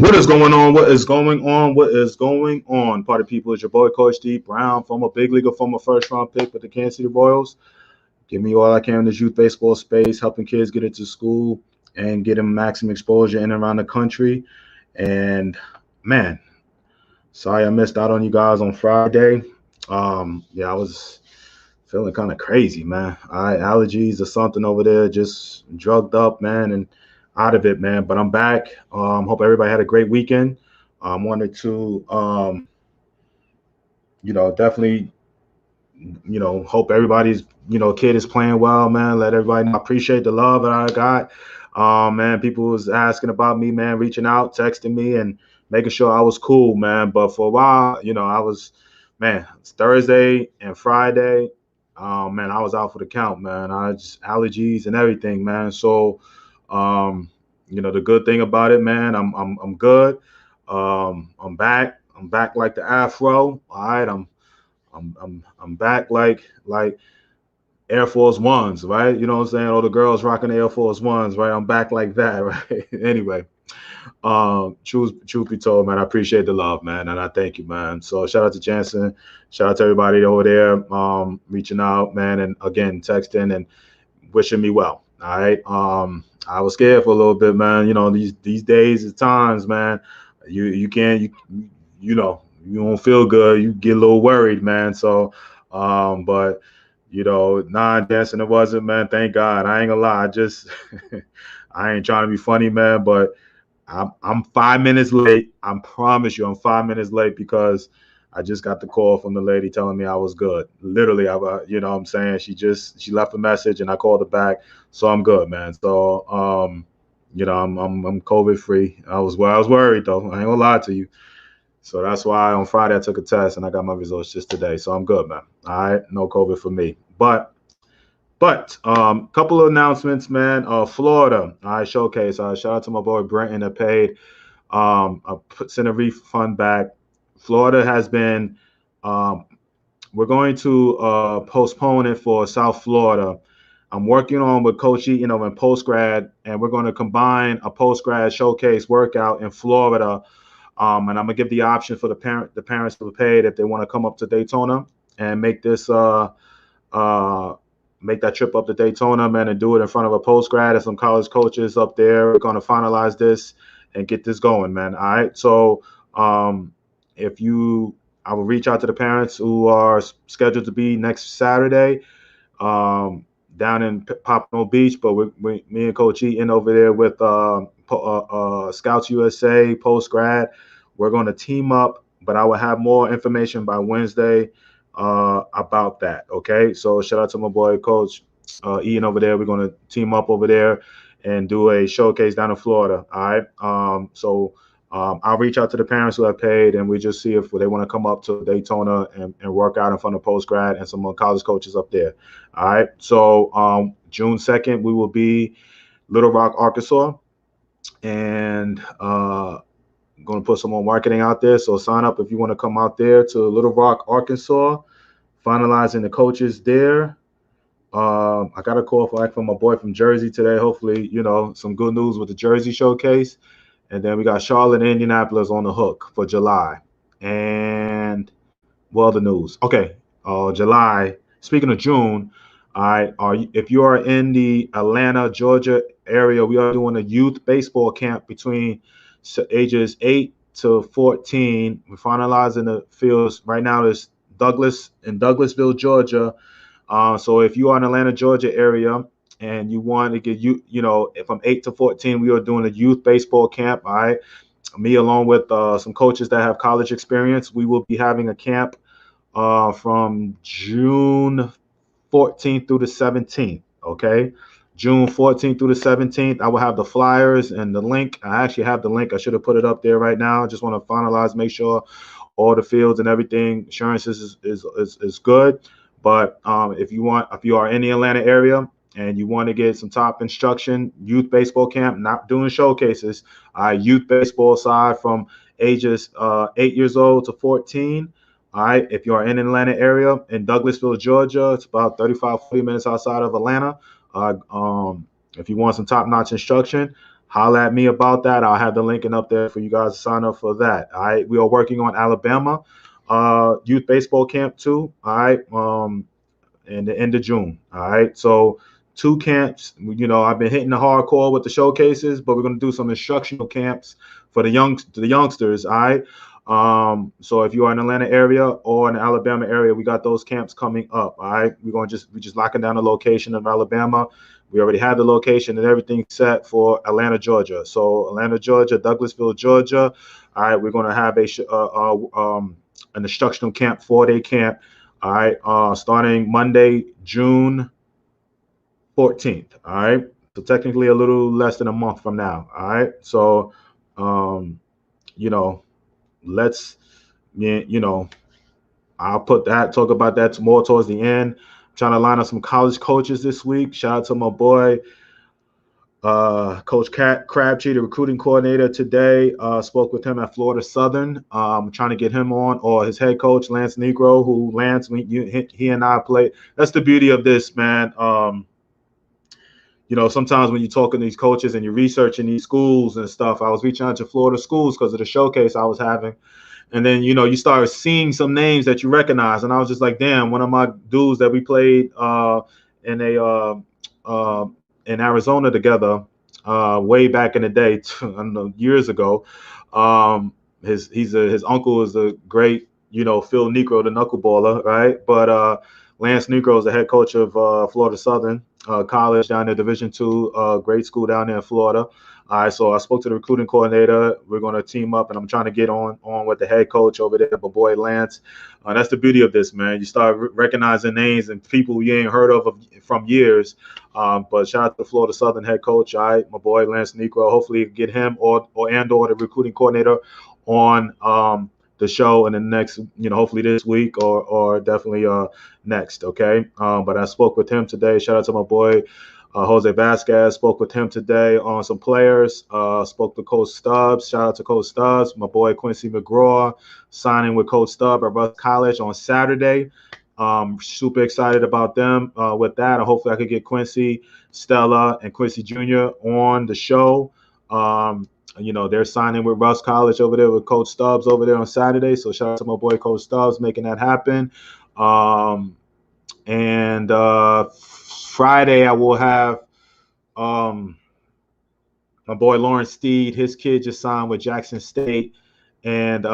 What is going on? What is going on? What is going on? Party people, it's your boy Coach D Brown, former big leaguer, former first round pick with the Kansas City Royals. Give me all I can in this youth baseball space, helping kids get into school and get them maximum exposure in and around the country. And man, sorry I missed out on you guys on Friday. Yeah, I was feeling kind of crazy, man. Allergies or something over there, just drugged up, man, and out of it, man. But I'm back. Hope everybody had a great weekend. Wanted to, definitely, hope everybody's, kid is playing well, man. Let everybody know. I appreciate the love that I got. Man, people was asking about me, man, reaching out, texting me, and making sure I was cool, man. But for a while, I was, man, it's Thursday and Friday. Man, I was out for the count, man. I just allergies and everything, man. So, the good thing about it, man, I'm good. I'm back. I'm back like the afro. All right, I'm back like Air Force Ones, right? You know what I'm saying? All the girls rocking the Air Force Ones, right? I'm back like that, right? Anyway, truth be told, man, I appreciate the love, man, and I thank you, man. So shout out to Jansen, shout out to everybody over there, reaching out, man, and again texting and wishing me well. All right. I was scared for a little bit, man. These days at times, man, you can't you don't feel good. You get a little worried, man. So, but dancing it wasn't, man. Thank God. I ain't gonna lie. I just I ain't trying to be funny, man, but I'm 5 minutes late. I promise you, I'm 5 minutes late because I just got the call from the lady telling me I was good. Literally, what I'm saying, she left a message and I called her back, so I'm good, man. So, I'm COVID free. I was worried though. I ain't gonna lie to you. So that's why on Friday I took a test and I got my results just today. So I'm good, man. All right, no COVID for me. But couple of announcements, man. Florida, all right, showcase. Shout out to my boy Brenton that paid. Sent a refund back. Florida has been. Um, we're going to postpone it for South Florida. I'm working on with Coach Eaton in post grad, and we're going to combine a post grad showcase workout in Florida. And I'm gonna give the option for the parents to pay it if they want to come up to Daytona and make this uh, make that trip up to Daytona, man, and do it in front of a post grad and some college coaches up there. We're going to finalize this and get this going, man. All right. So, if you, I will reach out to the parents who are scheduled to be next Saturday down in Pompano Beach, but me and Coach Eaton over there with Scouts USA post grad, we're going to team up. But I will have more information by Wednesday about that. Okay, so shout out to my boy Coach Ian over there. We're gonna team up over there and do a showcase down in Florida. All right. I'll reach out to the parents who have paid, and we just see if they want to come up to Daytona and work out in front of post grad and some college coaches up there. All right. So June 2nd, we will be Little Rock, Arkansas, and going to put some more marketing out there. So sign up if you want to come out there to Little Rock, Arkansas, finalizing the coaches there. I got a call from my boy from Jersey today. Hopefully, some good news with the Jersey showcase. And then we got Charlotte and Indianapolis on the hook for July. And well, the news. Okay, July. Speaking of June, all right. If you are in the Atlanta, Georgia area, we are doing a youth baseball camp between ages 8 to 14. We're finalizing the fields right now. Is Douglas in Douglasville, Georgia. So if you are in Atlanta, Georgia area, and you want to get from 8 to 14, we are doing a youth baseball camp. All right. Me along with some coaches that have college experience, we will be having a camp from June 14th through the 17th. Okay. June 14th through the 17th. I will have the flyers and the link. I actually have the link. I should have put it up there right now. I just want to finalize, make sure all the fields and everything, insurances is good. But if you are in the Atlanta area and you want to get some top instruction, youth baseball camp, not doing showcases, youth baseball side from ages 8 years old to 14. All right. If you are in the Atlanta area, in Douglasville, Georgia, it's about 35, 40 minutes outside of Atlanta. If you want some top-notch instruction, holla at me about that. I'll have the link up there for you guys to sign up for that. All right. We are working on Alabama youth baseball camp too. All right. In the end of June. All right. So 2 camps. I've been hitting the hardcore with the showcases, but we're gonna do some instructional camps for the youngsters. All right. So if you are in the Atlanta area or in the Alabama area, we got those camps coming up. All right. We're just locking down the location of Alabama. We already have the location and everything set for Atlanta, Georgia. So Atlanta, Georgia, Douglasville, Georgia. All right. We're gonna have an instructional camp, 4-day camp. All right, starting Monday, June 14th. All right, so technically a little less than a month from now. All right, so you know, let's I'll talk about that more towards the end. I'm trying to line up some college coaches this week. Shout out to my boy Coach Crabtree, the recruiting coordinator today. Spoke with him at Florida Southern. Trying to get him on, or his head coach Lance Negro, who he and I played. That's the beauty of this, man. Sometimes when you're talking to these coaches and you're researching these schools and stuff, I was reaching out to Florida schools because of the showcase I was having. And then, you start seeing some names that you recognize. And I was just like, damn, one of my dudes that we played in Arizona together way back in the day, I don't know, years ago. His uncle is a great, Phil Negro, the knuckleballer, right? But Lance Negro is the head coach of Florida Southern College down there, Division II, grade school down there in Florida. All right, so I spoke to the recruiting coordinator. We're going to team up, and I'm trying to get on with the head coach over there, my boy Lance. That's the beauty of this, man. You start recognizing names and people you ain't heard of from years. But shout out to the Florida Southern head coach, all right, my boy Lance Negro. Hopefully get him or the recruiting coordinator on the show in the next, hopefully this week or definitely next, okay? But I spoke with him today. Shout out to my boy Jose Vasquez. Spoke with him today on some players. Spoke to Coach Stubbs. Shout out to Coach Stubbs. My boy Quincy McGraw signing with Coach Stubbs at Russ College on Saturday. Super excited about them with that. And hopefully I could get Quincy, Stella, and Quincy Jr. on the show. They're signing with Russ College over there with Coach Stubbs over there on Saturday. So shout out to my boy Coach Stubbs making that happen. And Friday I will have my boy Lawrence Steed. His kid just signed with Jackson State, and we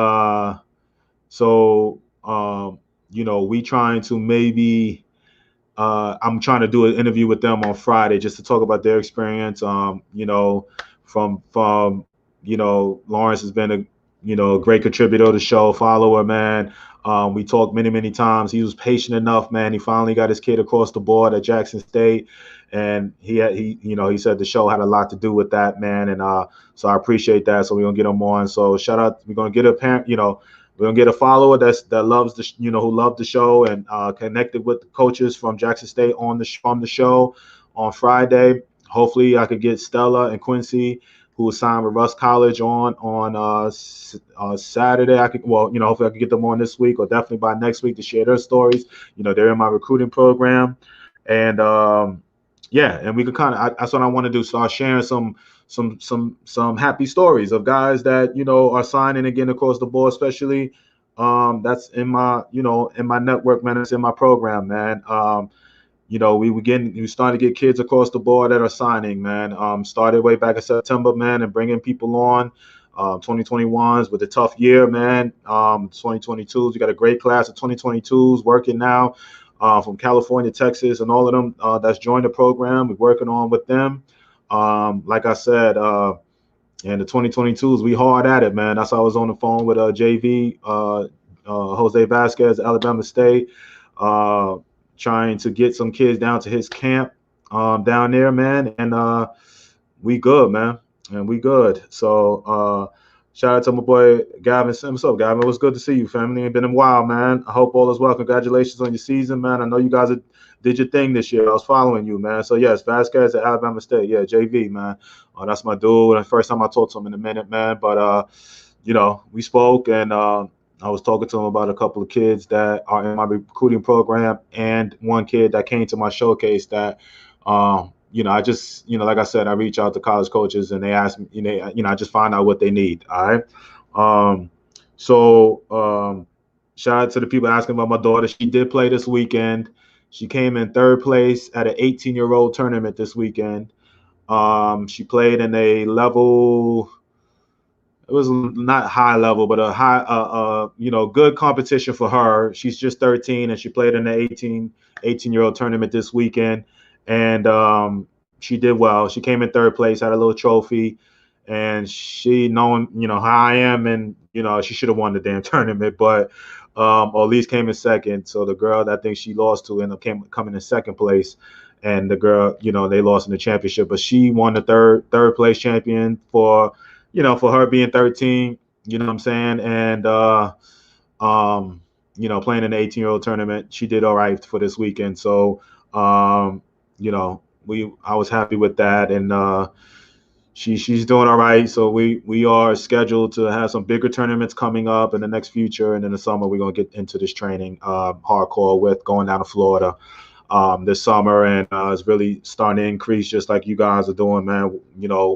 trying to maybe I'm trying to do an interview with them on Friday just to talk about their experience. From Lawrence has been a great contributor to the show, follower, man. We talked many times. He was patient enough, man. He finally got his kid across the board at Jackson State, and he said the show had a lot to do with that, man. And so I appreciate that. So we're gonna get him on. So shout out. We're gonna get a parent, we're gonna get a follower that loves the who loved the show and connected with the coaches from Jackson State from the show on Friday. Hopefully I could get Stella and Quincy, who was signed with Russ College on Saturday. Hopefully I can get them on this week or definitely by next week to share their stories. They're in my recruiting program, and and we could that's what I want to do. Start sharing some happy stories of guys that are signing again across the board, especially that's in my in my network, man. It's in my program, man. We started to get kids across the board that are signing, man. Started way back in September, man, and bringing people on. 2021s with a tough year, man. 2022s, we got a great class of 2022s working now from California, Texas, and all of them that's joined the program. We're working on with them. Like I said, and the 2022s, we hard at it, man. That's why I was on the phone with JV, Jose Vasquez, Alabama State. Trying to get some kids down to his camp down there, man. And we good, man. And we good. So shout out to my boy Gavin. What's up, Gavin? It was good to see you, family. It's been a while, man. I hope all is well. Congratulations on your season, man. I know you guys did your thing this year. I was following you, man. So yes, Vasquez at Alabama State. Yeah, JV, man. That's my dude. The first time I talked to him in a minute, man. But we spoke, and I was talking to him about a couple of kids that are in my recruiting program and one kid that came to my showcase that, I just, like I said, I reach out to college coaches and they ask me, I just find out what they need. All right. So shout out to the people asking about my daughter. She did play this weekend. She came in third place at an 18-year-old tournament this weekend. She played in a level. It was not high level, but a high, good competition for her. She's just 13, and she played in the 18-year-old tournament this weekend, and she did well. She came in third place, had a little trophy, and she, knowing how I am, and she should have won the damn tournament, but or at least came in second. So the girl that I think she lost to ended up coming in second place, and the girl, they lost in the championship, but she won the third place champion for her being 13, you know what I'm saying? And, playing in the 18-year-old tournament, she did all right for this weekend. So, I was happy with that. And she's doing all right. So we are scheduled to have some bigger tournaments coming up in the next future. And in the summer, we're going to get into this training hardcore with going down to Florida this summer, and it's really starting to increase, just like you guys are doing, man.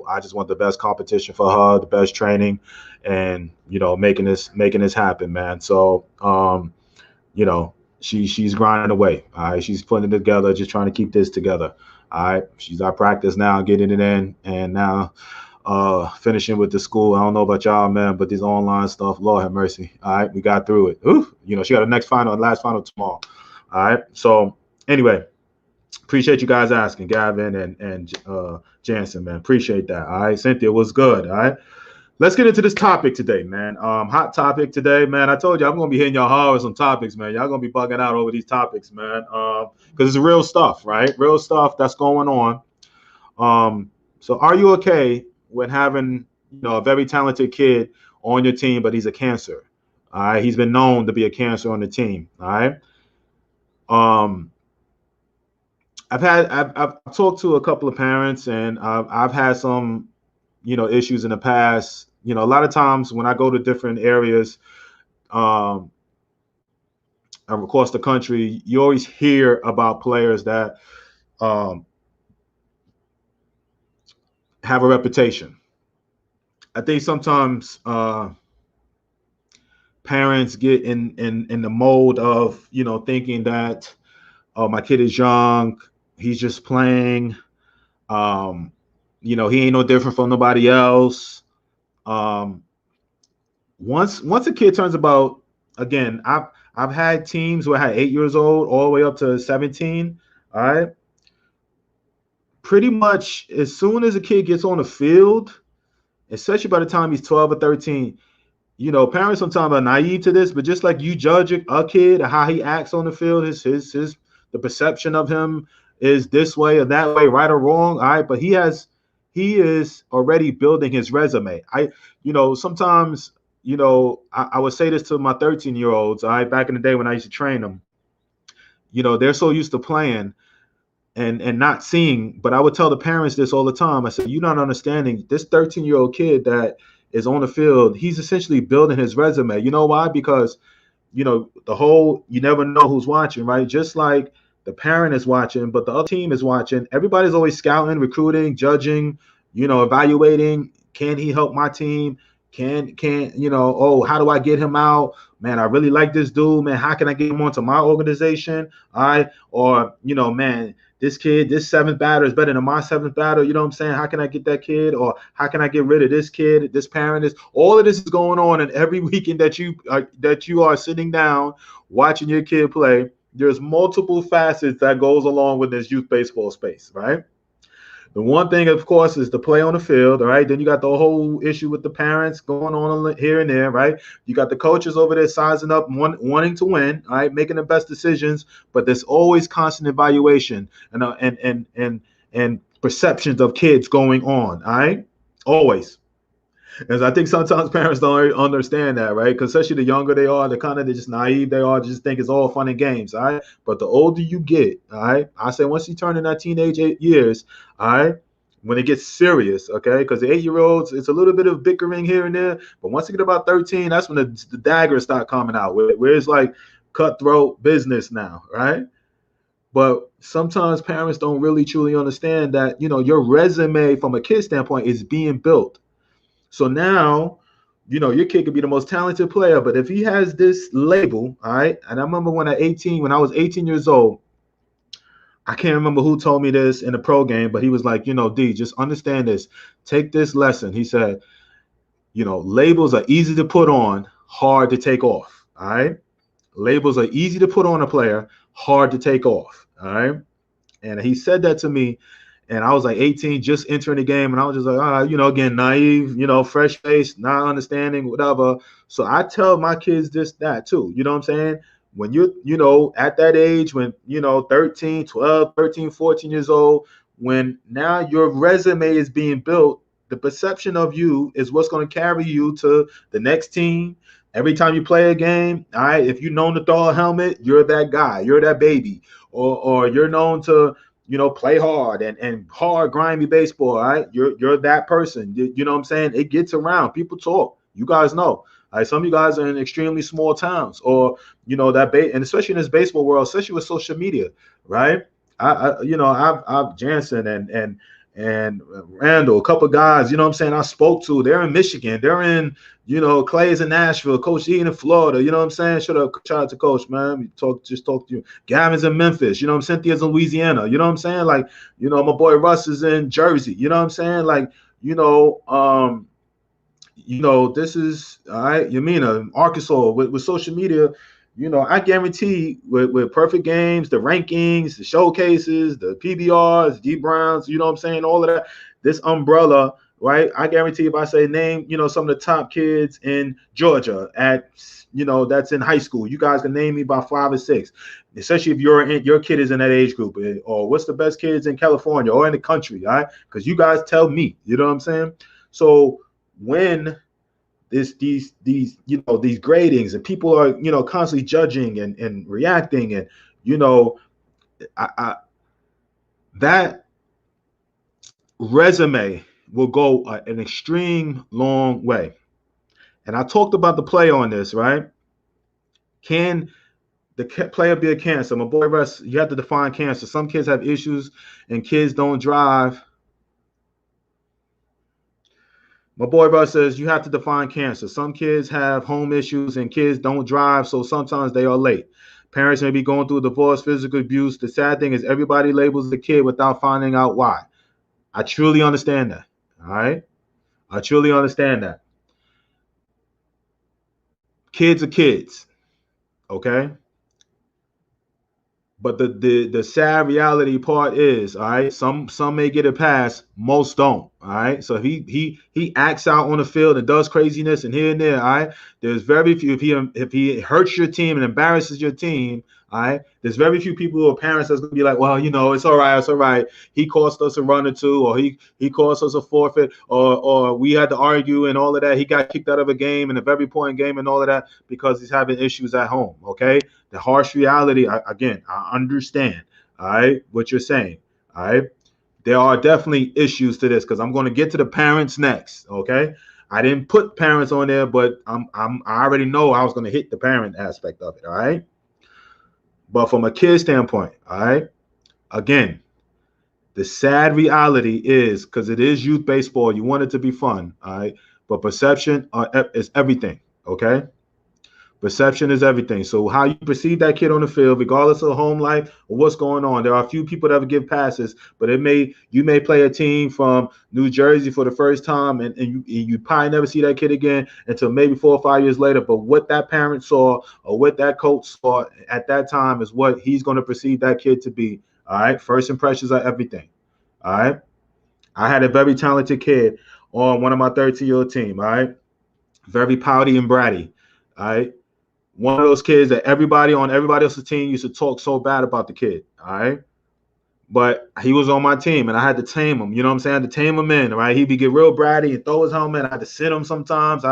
I just want the best competition for her, the best training, and making this happen, man. So she's grinding away. All right, she's putting it together, just trying to keep this together. All right, she's at practice now, getting it in, and now finishing with the school. I don't know about y'all, man, but this online stuff, Lord have mercy. All right, we got through it. Ooh, she got the last final tomorrow. All right, so. Anyway, appreciate you guys asking, Gavin and Jansen, man. Appreciate that. All right, Cynthia was good. All right, let's get into this topic today, man. Hot topic today, man. I told you I'm gonna be hitting y'all hard with some topics, man. Y'all gonna be bugging out over these topics, man. Because it's real stuff, right? Real stuff that's going on. So are you okay with having a very talented kid on your team, but he's a cancer? All right, he's been known to be a cancer on the team. All right. I've talked to a couple of parents, and I've had some, issues in the past. A lot of times when I go to different areas across the country, you always hear about players that have a reputation. I think sometimes parents get in the mode of, thinking that, oh, my kid is young. He's just playing. He ain't no different from nobody else. Once a kid turns about, again, I've had teams where I had 8 years old all the way up to 17. All right. Pretty much as soon as a kid gets on the field, especially by the time he's 12 or 13, parents sometimes are naive to this, but just like you judge a kid and how he acts on the field, the perception of him is this way or that way, right or wrong. All right. But he is already building his resume. Sometimes, I would say this to my 13-year-olds. All right. Back in the day when I used to train them, they're so used to playing and not seeing. But I would tell the parents this all the time. I said, you're not understanding this 13-year-old kid that is on the field. He's essentially building his resume. You know why? Because, the whole, you never know who's watching, right? Just like the parent is watching, but the other team is watching. Everybody's always scouting, recruiting, judging, evaluating. Can he help my team? How do I get him out? Man, I really like this dude, man. How can I get him onto my organization? All right. Or, man, this kid, this seventh batter is better than my seventh batter. You know what I'm saying? How can I get that kid? Or how can I get rid of this kid? This parent is, all of this is going on. And every weekend that you are sitting down watching your kid play, there's multiple facets that goes along with this youth baseball space, right? The one thing, of course, is the play on the field, all right? Then you got the whole issue with the parents going on here and there, right? You got the coaches over there sizing up, wanting to win, all right, making the best decisions, but there's always constant evaluation and perceptions of kids going on, all right? Always. Because I think sometimes parents don't understand that, right? Because especially the younger they are, they're just naive. They are just think it's all fun and games, all right? But the older you get, all right, I say once you turn in that teenage years, all right, when it gets serious, okay? Because the 8-year-olds, it's a little bit of bickering here and there. But once you get about 13, that's when the daggers start coming out, where it's like cutthroat business now, right? But sometimes parents don't really truly understand that, your resume from a kid standpoint is being built. So now, your kid could be the most talented player, but if he has this label, all right. And I remember when I was 18 years old, I can't remember who told me this in the pro game, but he was like, D, just understand this. Take this lesson. He said, labels are easy to put on, hard to take off. All right. Labels are easy to put on a player, hard to take off. All right. And he said that to me, and I was like 18, just entering the game, and I was just like, again, naive, fresh face, not understanding, whatever. So I tell my kids that too. You know what I'm saying? When you're, at that age, when, 13, 12, 13, 14 years old, when now your resume is being built, the perception of you is what's going to carry you to the next team. Every time you play a game, all right, if you're known to throw a helmet, you're that guy, you're that baby, or you're known to, play hard and hard, grimy baseball, all right? You're that person. You know what I'm saying? It gets around. People talk. You guys know. Like some of you guys are in extremely small towns, or and especially in this baseball world, especially with social media, right? I've Jansen and Randall, a couple of guys, I spoke to. They're in Michigan. They're in, Clay's in Nashville, Coach Eaton in Florida. You know what I'm saying? Shout out to Coach, man. Just talk to you. Gavin's in Memphis. Cynthia's in Louisiana. You know what I'm saying? Like, my boy Russ is in Jersey. You know what I'm saying? Like, this is all right. Yamina, Arkansas, with social media. I guarantee with perfect games, the rankings, the showcases, the PBRs, G Browns, you know what I'm saying? All of that, this umbrella, right? I guarantee if I say name, some of the top kids in Georgia that's in high school, you guys can name me about 5 or 6, especially if your kid is in that age group, or what's the best kids in California or in the country, all right? Because you guys tell me, you know what I'm saying? So when these gradings and people are constantly judging and reacting, and that resume will go an extreme long way. And I talked about the play on this, right? Can the player be a cancer? My boy Russ, you have to define cancer. Some kids have issues and kids don't drive. My boy Russ says you have to define cancer. Some kids have home issues and kids don't drive, so sometimes they are late. Parents may be going through divorce, physical abuse. The sad thing is everybody labels the kid without finding out why. I truly understand that. All right? I truly understand that. Kids are kids. Okay? But the sad reality part is, all right, some may get a pass, most don't. All right. So he acts out on the field and does craziness and here and there. All right. There's very few, if he hurts your team and embarrasses your team, all right, there's very few people who are parents that's gonna be like, well, it's all right, it's all right. He cost us a run or two, or he cost us a forfeit, or we had to argue and all of that. He got kicked out of a game and a very point game and all of that because he's having issues at home. Okay. The harsh reality, again, I understand, all right, what you're saying, all right? There are definitely issues to this because I'm going to get to the parents next, okay? I didn't put parents on there, but I already know I was going to hit the parent aspect of it, all right? But from a kid standpoint, all right, again, the sad reality is, because it is youth baseball, you want it to be fun, all right? But perception is everything, okay? Perception is everything. So how you perceive that kid on the field, regardless of home life or what's going on, there are a few people that will give passes, but you may play a team from New Jersey for the first time, and you probably never see that kid again until maybe 4 or 5 years later. But what that parent saw or what that coach saw at that time is what he's going to perceive that kid to be. All right. First impressions are everything. All right. I had a very talented kid on one of my 13-year-old team. All right. Very pouty and bratty. All right. One of those kids that everybody else's team used to talk so bad about the kid, all right? But he was on my team, and I had to tame him. You know what I'm saying? I had to tame him in, right? He'd get real bratty and throw his helmet. I had to sit him sometimes,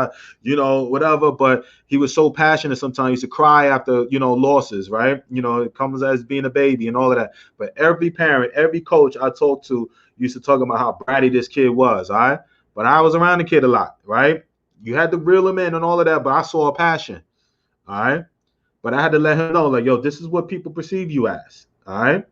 whatever. But he was so passionate sometimes. He used to cry after, losses, right? It comes as being a baby and all of that. But every parent, every coach I talked to used to talk about how bratty this kid was, all right? But I was around the kid a lot, right? You had to reel him in and all of that, but I saw a passion. All right. But I had to let him know, like, yo, this is what people perceive you as. All right.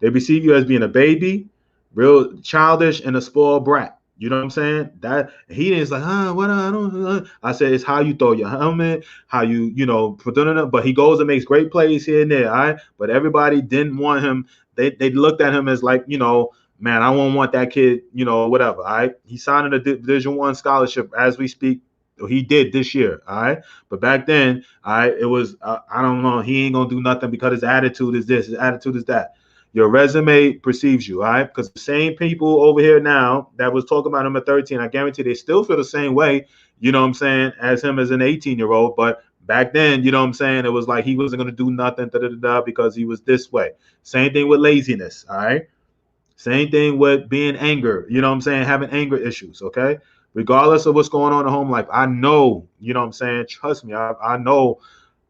They perceive you as being a baby, real childish, and a spoiled brat. You know what I'm saying? That he is like, what I don't. I said it's how you throw your helmet, how you know, put it up. But he goes and makes great plays here and there. All right, but everybody didn't want him. They looked at him as like, you know, man, I won't want that kid, you know, whatever. All right, he signed a Division I scholarship as we speak. He did this year. All right, but back then, all right, it was I don't know. He ain't gonna do nothing because his attitude is this, his attitude is that. Your resume perceives you, all right? Because the same people over here now that was talking about him at 13, I guarantee they still feel the same way, you know what I'm saying, as him as an 18-year-old. But back then, you know what I'm saying, it was like he wasn't going to do nothing because he was this way. Same thing with laziness, all right? Same thing with being anger, you know what I'm saying, having anger issues, okay? Regardless of what's going on in home life, I know, you know what I'm saying, trust me, I know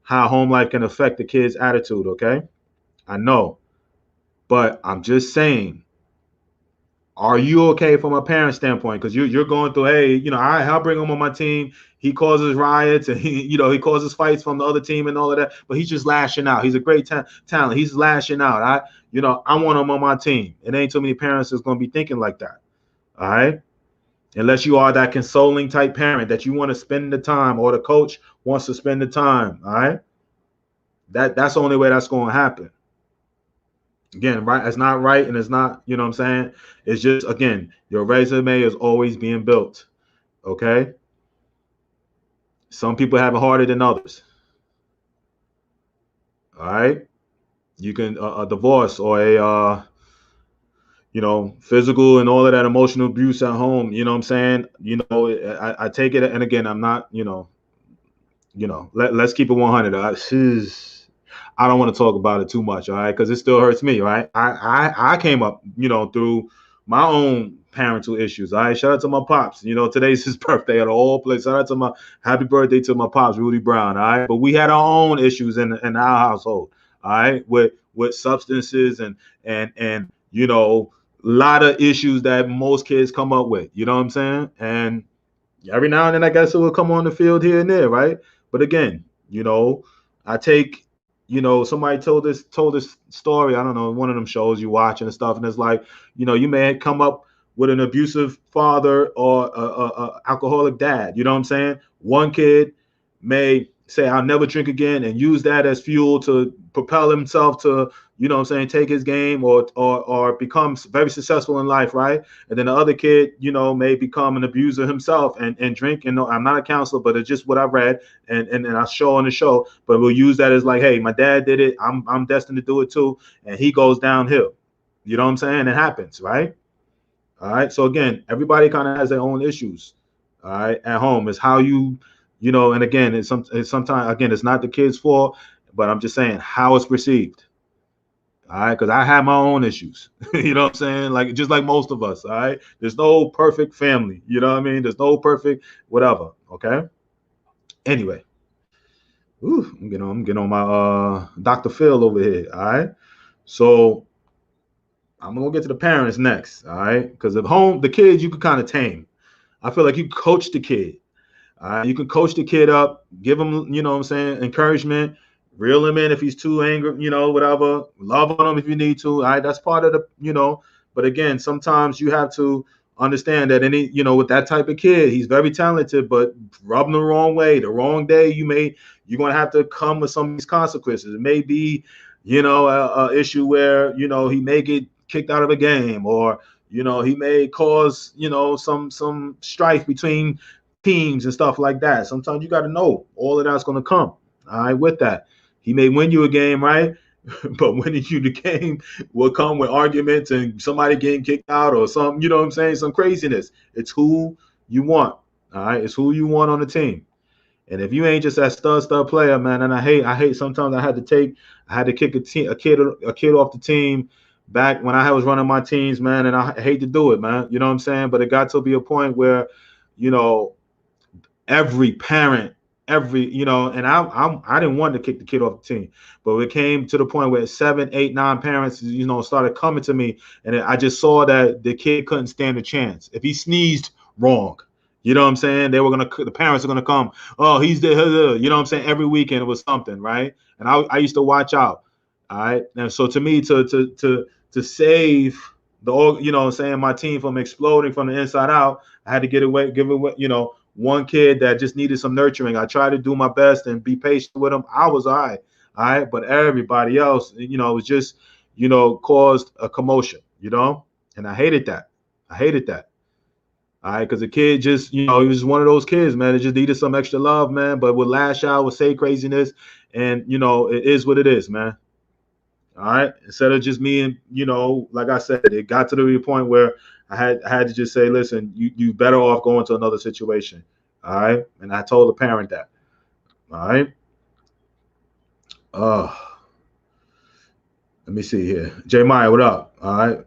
how home life can affect the kid's attitude, okay? I know. But I'm just saying, are you okay from a parent standpoint? Because you're going through, hey, you know, I'll bring him on my team. He causes riots and he causes fights from the other team and all of that. But he's just lashing out. He's a great talent. He's lashing out. I want him on my team. It ain't too many parents that's going to be thinking like that. All right. Unless you are that consoling type parent that you want to spend the time, or the coach wants to spend the time. All right. That's the only way that's going to happen. Again, right? It's not right, and it's not, you know what I'm saying? It's just, again, your resume is always being built. Okay. Some people have it harder than others. All right. You can a divorce or a physical and all of that emotional abuse at home. You know what I'm saying? I take it, and again, I'm not, let's keep it 100. I don't want to talk about it too much, all right? Because it still hurts me, right? I came up, through my own parental issues. All right, shout out to my pops. Today's his birthday at all place. Shout out to my happy birthday to my pops, Rudy Brown. All right, but we had our own issues in our household. All right, with substances and a lot of issues that most kids come up with. You know what I'm saying? And every now and then, I guess it will come on the field here and there, right? But again, I take. Somebody told this story. I don't know, one of them shows you watching and stuff, and it's like, you may come up with an abusive father or a alcoholic dad. You know what I'm saying? One kid may say, "I'll never drink again," and use that as fuel to propel himself to, take his game or become very successful in life, right? And then the other kid, may become an abuser himself and drink. And I'm not a counselor, but it's just what I read and I show on the show. But we'll use that as like, hey, my dad did it. I'm destined to do it too. And he goes downhill. You know what I'm saying? It happens, right? All right. So again, everybody kind of has their own issues. All right. At home is how and again, it's sometimes, again, it's not the kid's fault, but I'm just saying how it's perceived. All right, because I have my own issues. You know what I'm saying? Like, just like most of us. All right, there's no perfect family. You know what I mean? There's no perfect whatever. Okay. Anyway, I'm getting on my Dr. Phil over here. All right, so I'm gonna get to the parents next. All right, because at home, the kids you can kind of tame. I feel like you coach the kid. You can coach the kid up, give him, what I'm saying, encouragement, reel him in if he's too angry, whatever. Love on him if you need to. All right, that's part of the. But again, sometimes you have to understand that with that type of kid, he's very talented, but rub him the wrong way, the wrong day, you're gonna have to come with some of these consequences. It may be, a issue where he may get kicked out of a game, or he may cause some strife between teams and stuff like that. Sometimes you got to know all of that's going to come. All right, with that, he may win you a game, right? But winning you the game will come with arguments and somebody getting kicked out or something. You know what I'm saying? Some craziness. It's who you want. All right, it's who you want on the team. And if you ain't just that stud player, man, and I hate sometimes I had to kick a kid off the team back when I was running my teams, man, and I hate to do it, man. You know what I'm saying? But it got to be a point where, every parent, and I didn't want to kick the kid off the team, but it came to the point where 7, 8, 9 parents, started coming to me, and I just saw that the kid couldn't stand a chance. If he sneezed wrong, you know what I'm saying? The parents are gonna come. Oh, he's there, you know what I'm saying? Every weekend it was something, right? And I used to watch out. All right. And so to me, to to save the, you know, saying my team from exploding from the inside out, I had to give away, you know, one kid that just needed some nurturing. I tried to do my best and be patient with him. I was all right, but everybody else, you know, was just, you know, caused a commotion, you know, and I hated that. I hated that. All right, because the kid just, you know, he was one of those kids, man. It just needed some extra love, man. But would lash out, would say craziness, and you know, it is what it is, man. All right. Instead of just me and, you know, like I said, it got to the point where I had to just say, listen, you better off going to another situation. All right. And I told the parent that. All right. Uh let me see here. J Maya, what up? All right.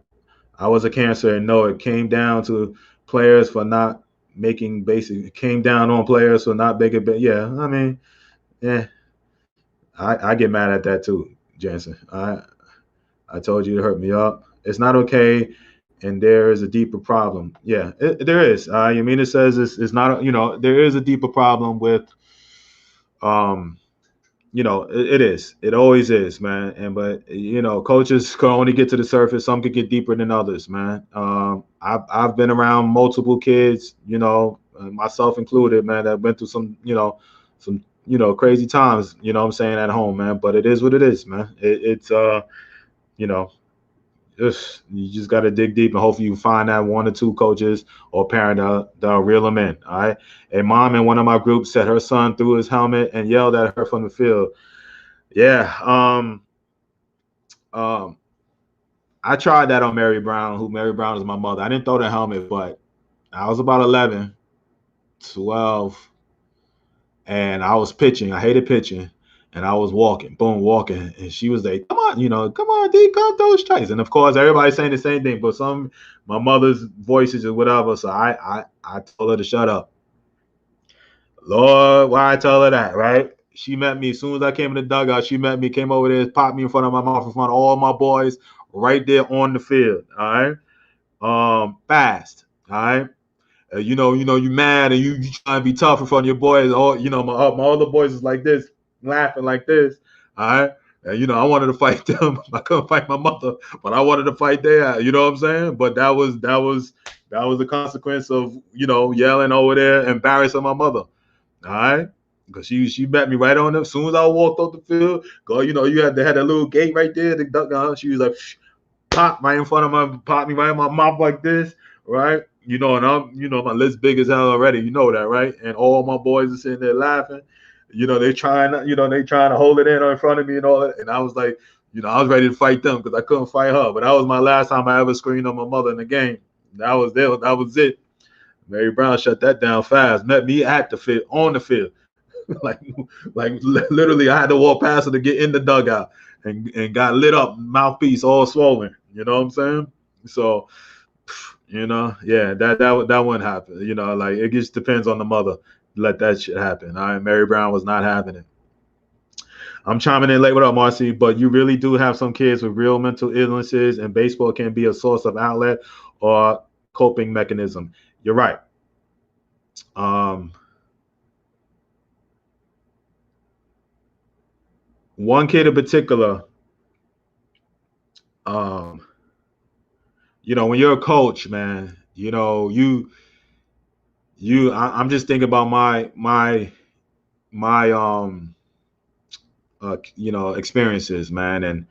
I was a cancer and no, it came down to players for not making basic, it came down on players for not making, yeah, I mean, yeah, I get mad at that too, Jansen. I told you to hurt me up. It's not okay, and there is a deeper problem. Yeah, there is. Yamina says it's not. You know, there is a deeper problem with, um, you know, it is. It always is, man. And but you know, coaches can only get to the surface. Some could get deeper than others, man. I've been around multiple kids, you know, myself included, man, that went through some, you know, crazy times. You know what I'm saying, at home, man. But it is what it is, man. It's you know, you just got to dig deep and hopefully you find that one or two coaches or parent that'll reel them in. All right. A mom in one of my groups said her son threw his helmet and yelled at her from the field. Yeah. I tried that on Mary Brown, Mary Brown is my mother. I didn't throw the helmet, but I was about 11, 12, and I was pitching. I hated pitching. And I was walking, walking, and she was like, "Come on, you know, come on, D, come throw strikes." And of course, everybody's saying the same thing, but my mother's voices or whatever. So I told her to shut up. Lord, why I tell her that, right? She met me as soon as I came in the dugout. She met me, came over there, popped me in front of my mouth, in front of all my boys, right there on the field. All right, fast. All right. You know, you mad and you trying to be tough in front of your boys. All you know, my other boys is like this, laughing like this. All right. And, you know, I wanted to fight them. I couldn't fight my mother, but I wanted to fight their. You know what I'm saying? But that was the consequence of, you know, yelling over there, embarrassing my mother. All right. Because she met me right on them. As soon as I walked off the field, go, you know, they had that little gate right there. The duck, she was like, pop right in front of pop me right in my mouth like this, right? You know, and I'm, you know, my list big as hell already. You know that, right? And all my boys are sitting there laughing. You know, they trying to hold it in front of me and all that. And I was like, you know, I was ready to fight them because I couldn't fight her. But that was my last time I ever screamed on my mother in the game. That was it. Mary Brown shut that down fast. Met me at the field, on the field. like literally, I had to walk past her to get in the dugout and got lit up, mouthpiece all swollen. You know what I'm saying? So, you know, yeah, that wouldn't happen. You know, like it just depends on the mother. Let that shit happen. All right, Mary Brown was not having it. I'm chiming in late. What up, Marcy? But you really do have some kids with real mental illnesses, and baseball can be a source of outlet or coping mechanism. You're right. One kid in particular, you know, when you're a coach, man, you know, I'm just thinking about my you know, experiences, man. And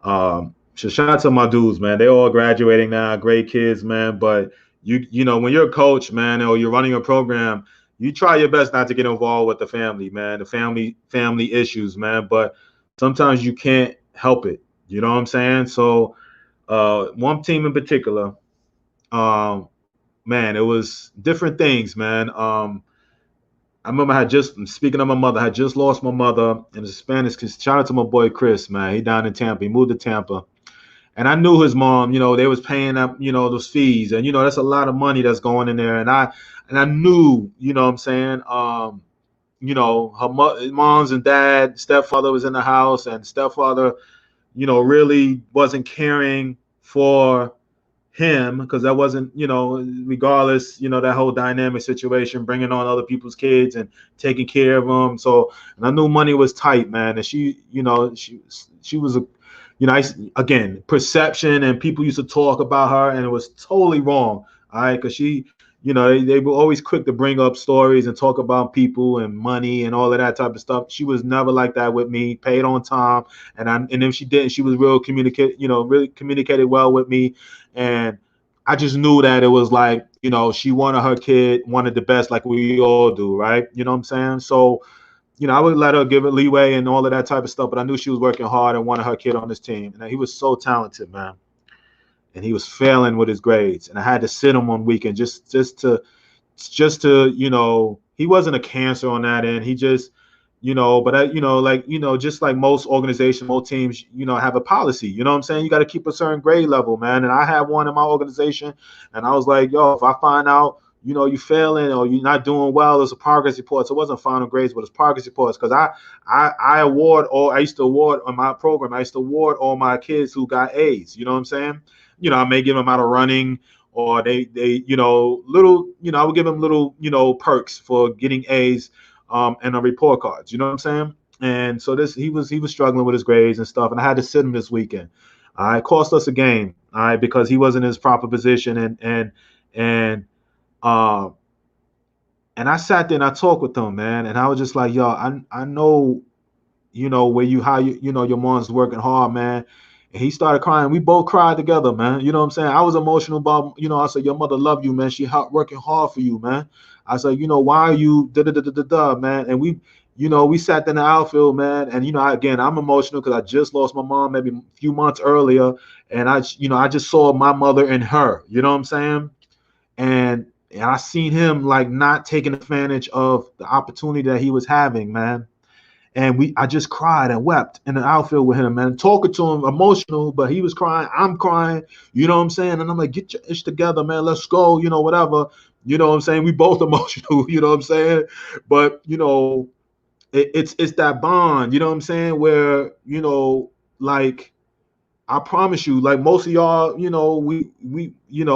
so shout out to my dudes, man. They all graduating now, great kids, man. But you know, when you're a coach, man, or you're running a program, you try your best not to get involved with the family, man, the family issues, man. But sometimes you can't help it. You know what I'm saying? So one team in particular, man, it was different things, man. I remember speaking of my mother, I had just lost my mother in the Spanish. Shout out to my boy Chris, man. He down in Tampa. He moved to Tampa. And I knew his mom, you know, they was paying up, you know, those fees. And, you know, that's a lot of money that's going in there. And I knew, you know what I'm saying, you know, her moms and dad, stepfather was in the house, and stepfather, you know, really wasn't caring for him, because that wasn't, you know, regardless, you know, that whole dynamic situation, bringing on other people's kids and taking care of them. So, and I knew money was tight, man. And she, you know, she was a, you know, again, perception, and people used to talk about her, and it was totally wrong. All right, because she, you know, they were always quick to bring up stories and talk about people and money and all of that type of stuff. She was never like that with me. Paid on time, and if she didn't, she was really communicated well with me, and I just knew that it was like, you know, she wanted her kid, wanted the best, like we all do, right? You know what I'm saying? So, you know, I would let her give it leeway and all of that type of stuff, but I knew she was working hard and wanted her kid on this team. And he was so talented, man. And he was failing with his grades, and I had to sit him on weekend just to he wasn't a cancer on that end. He just but just like most organizations, most teams, have a policy. You know what I'm saying? You got to keep a certain grade level, man. And I had one in my organization, and I was like, yo, if I find out you failing or you're not doing well, there's a progress report. So it wasn't final grades, but it's progress reports. Because I used to award on my program. I used to award all my kids who got A's. You know what I'm saying? I may give them out of running, or they I would give them little perks for getting A's and on report cards. You know what I'm saying? And so he was struggling with his grades and stuff, and I had to sit him this weekend. It cost us a game, all right, because he wasn't in his proper position, and I sat there and I talked with him, man, and I was just like, yo, I know, where your mom's working hard, man. And he started crying. We both cried together, man. You know what I'm saying? I was emotional about, I said, your mother love you, man. She working hard for you, man. I said, why are you man? And we sat in the outfield, man. And, I'm emotional because I just lost my mom maybe a few months earlier. And I just saw my mother in her, you know what I'm saying? And I seen him like not taking advantage of the opportunity that he was having, man. And I just cried and wept in the outfield with him, man, talking to him, emotional, but he was crying. I'm crying, you know what I'm saying? And I'm like, get your ish together, man. Let's go, whatever. You know what I'm saying? We both emotional, you know what I'm saying? But, it's that bond, you know what I'm saying? Where, like, I promise you, like most of y'all, we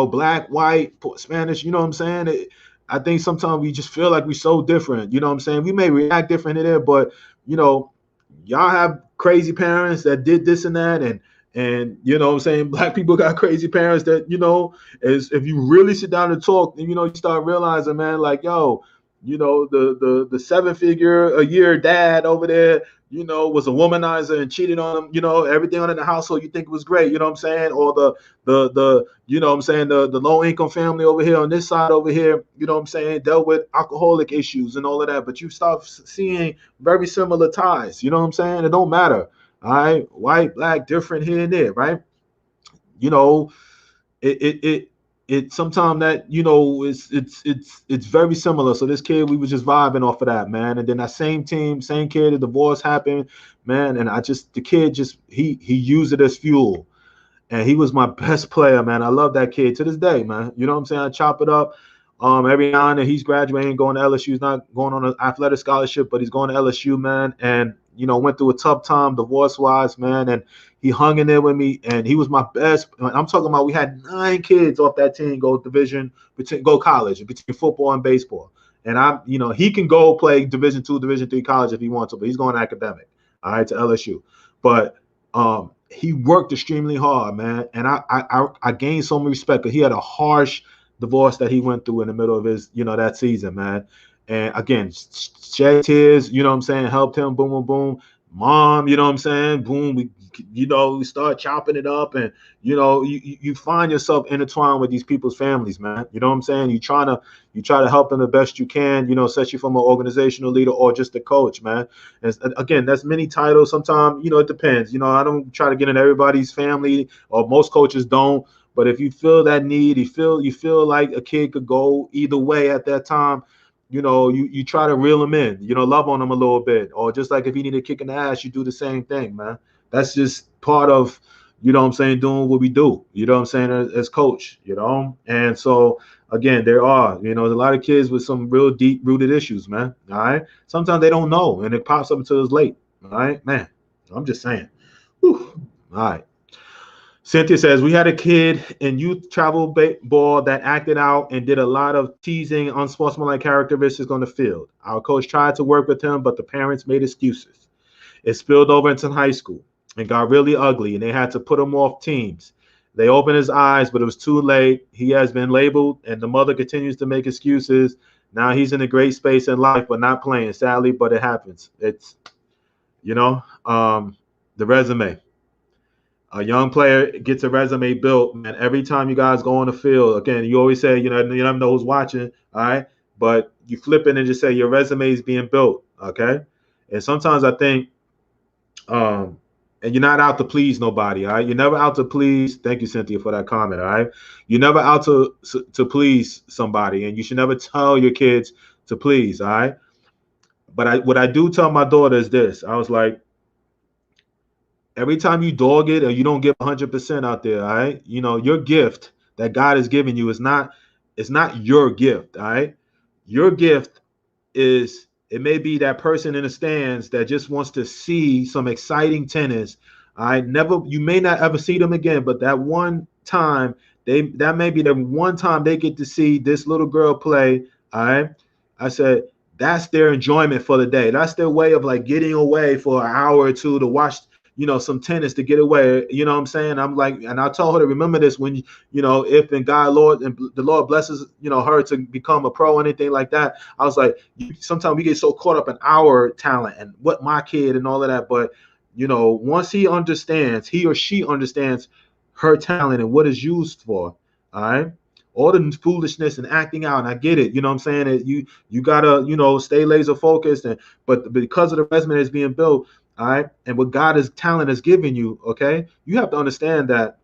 black, white, Spanish, you know what I'm saying? I think sometimes we just feel like we're so different. You know what I'm saying? We may react different in there, but y'all have crazy parents that did this and that, and you know what I'm saying? Black people got crazy parents that, is if you really sit down and talk, then you start realizing, man, like, yo, the 7-figure a year dad over there, was a womanizer and cheated on him, everything on in the household you think was great, you know what I'm saying? Or the you know what I'm saying, the low income family over here on this side over here, you know what I'm saying, dealt with alcoholic issues and all of that, but you start seeing very similar ties, you know what I'm saying? It don't matter, all right, white, black, different here and there, right? It sometimes that it's very similar. So this kid, we was just vibing off of that, man. And then that same team, same kid, the divorce happened, man. And the kid just he used it as fuel, and he was my best player, man. I love that kid to this day, man. You know what I'm saying? I chop it up. Every now and then he's graduating, going to LSU. He's not going on an athletic scholarship, but he's going to LSU, man. And went through a tough time divorce-wise, man. And he hung in there with me, and he was my best. I'm talking about, we had 9 kids off that team go college between football and baseball. And he can go play Division II, Division III college if he wants to, but he's going academic, all right, to LSU. But he worked extremely hard, man. And I gained so much respect because he had a harsh divorce that he went through in the middle of his, that season, man. And again, shed tears, you know what I'm saying, helped him, boom, boom, boom. Mom, you know what I'm saying, boom, we start chopping it up, and you find yourself intertwined with these people's families, man. You know what I'm saying? You try to help them the best you can, especially from an organizational leader or just a coach, man. And again, that's many titles. Sometimes, it depends. I don't try to get in everybody's family, or most coaches don't. But if you feel that need, you feel like a kid could go either way at that time, you try to reel them in, love on them a little bit. Or just like if you need a kick in the ass, you do the same thing, man. That's just part of, what I'm saying, doing what we do, what I'm saying, as coach, And so, again, there are, there's a lot of kids with some real deep-rooted issues, man, all right? Sometimes they don't know, and it pops up until it's late, all right? Man, I'm just saying. Whew. All right. Cynthia says, we had a kid in youth travel ball that acted out and did a lot of teasing, unsportsmanlike characteristics on the field. Our coach tried to work with him, but the parents made excuses. It spilled over into high school. and got really ugly, and they had to put him off teams. They opened his eyes, but it was too late. He has been labeled, and the mother continues to make excuses. Now he's in a great space in life, but not playing, sadly, but it happens. It's, you know, the resume. A young player gets a resume built, man. Every time you guys go on the field, again, you always say, you never know who's watching, all right? But you flip it and just say your resume is being built, okay? And sometimes I think, and you're not out to please nobody, all right? You're never out to please. Thank you, Cynthia, for that comment, all right? You're never out to please somebody, and you should never tell your kids to please, all right? But what I do tell my daughter is this. I was like, every time you dog it or you don't give 100% out there, all right, your gift that God has given you is not, it's not your gift, all right? Your gift is, it may be that person in the stands that just wants to see some exciting tennis. I never, you may not ever see them again, but that one time, that may be the one time they get to see this little girl play. All right. I said, that's their enjoyment for the day. That's their way of like getting away for an hour or two to watch, some tennis to get away. You know what I'm saying? I'm like, and I told her to remember this when, if and God, Lord, and the Lord blesses, her to become a pro or anything like that. I was like, sometimes we get so caught up in our talent and what my kid and all of that. But, once he or she understands her talent and what it's used for, all right? All the foolishness and acting out, and I get it. You know what I'm saying? That you gotta, stay laser focused, but because of the resume that's being built, all right, and what God's talent has given you, okay, you have to understand that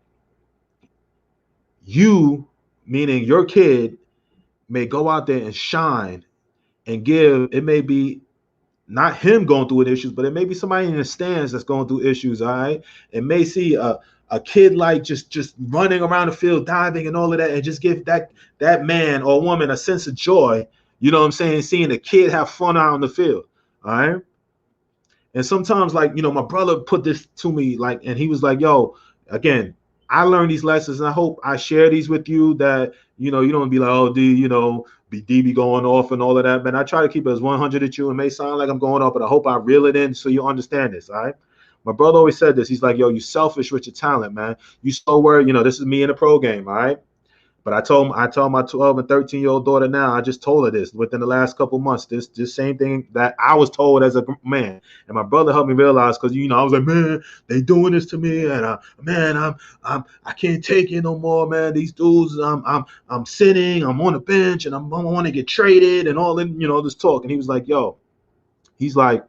you, meaning your kid, may go out there and shine and give. It may be not him going through issues, but it may be somebody in the stands that's going through issues. All right, it may see a kid like just running around the field, diving and all of that, and just give that man or woman a sense of joy. You know what I'm saying? Seeing a kid have fun out on the field. All right. And sometimes, like, my brother put this to me, like, and he was like, yo, again, I learned these lessons, and I hope I share these with you that, you don't be like, oh, be going off and all of that. Man, I try to keep it as 100 at you. It may sound like I'm going off, but I hope I reel it in so you understand this, all right? My brother always said this. He's like, yo, you selfish with your talent, man. You so worried, this is me in a pro game, all right? But I told my 12 and 13-year-old daughter now, I just told her this within the last couple months, this same thing that I was told as a man. And my brother helped me realize, because, I was like, man, they doing this to me. And man, I can't take it no more, man. These dudes, I'm sitting, I'm on the bench, and I want to get traded and all in, this talk. And he was like, yo, he's like,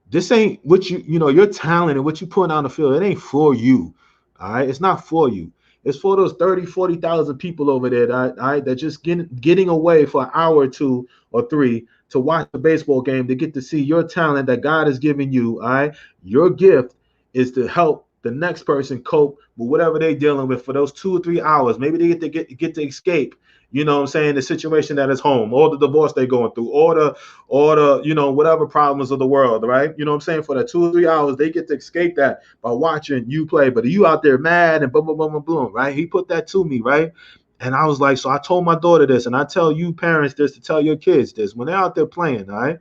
this ain't what your talent and what you put on the field. It ain't for you. All right. It's not for you. It's for those 30, 40,000 people over there that just getting away for an hour or two or three to watch a baseball game, to get to see your talent that God has given you. All right. Your gift is to help the next person cope with whatever they're dealing with for those 2 or 3 hours. Maybe they get to escape. You know what I'm saying? The situation that is home, or the divorce they're going through, or the whatever problems of the world, right? You know what I'm saying? For the 2 or 3 hours, they get to escape that by watching you play. But you out there mad and boom, boom, boom, boom, boom, right? He put that to me, right? And I was like, so I told my daughter this, and I tell you parents this to tell your kids this when they're out there playing, all right?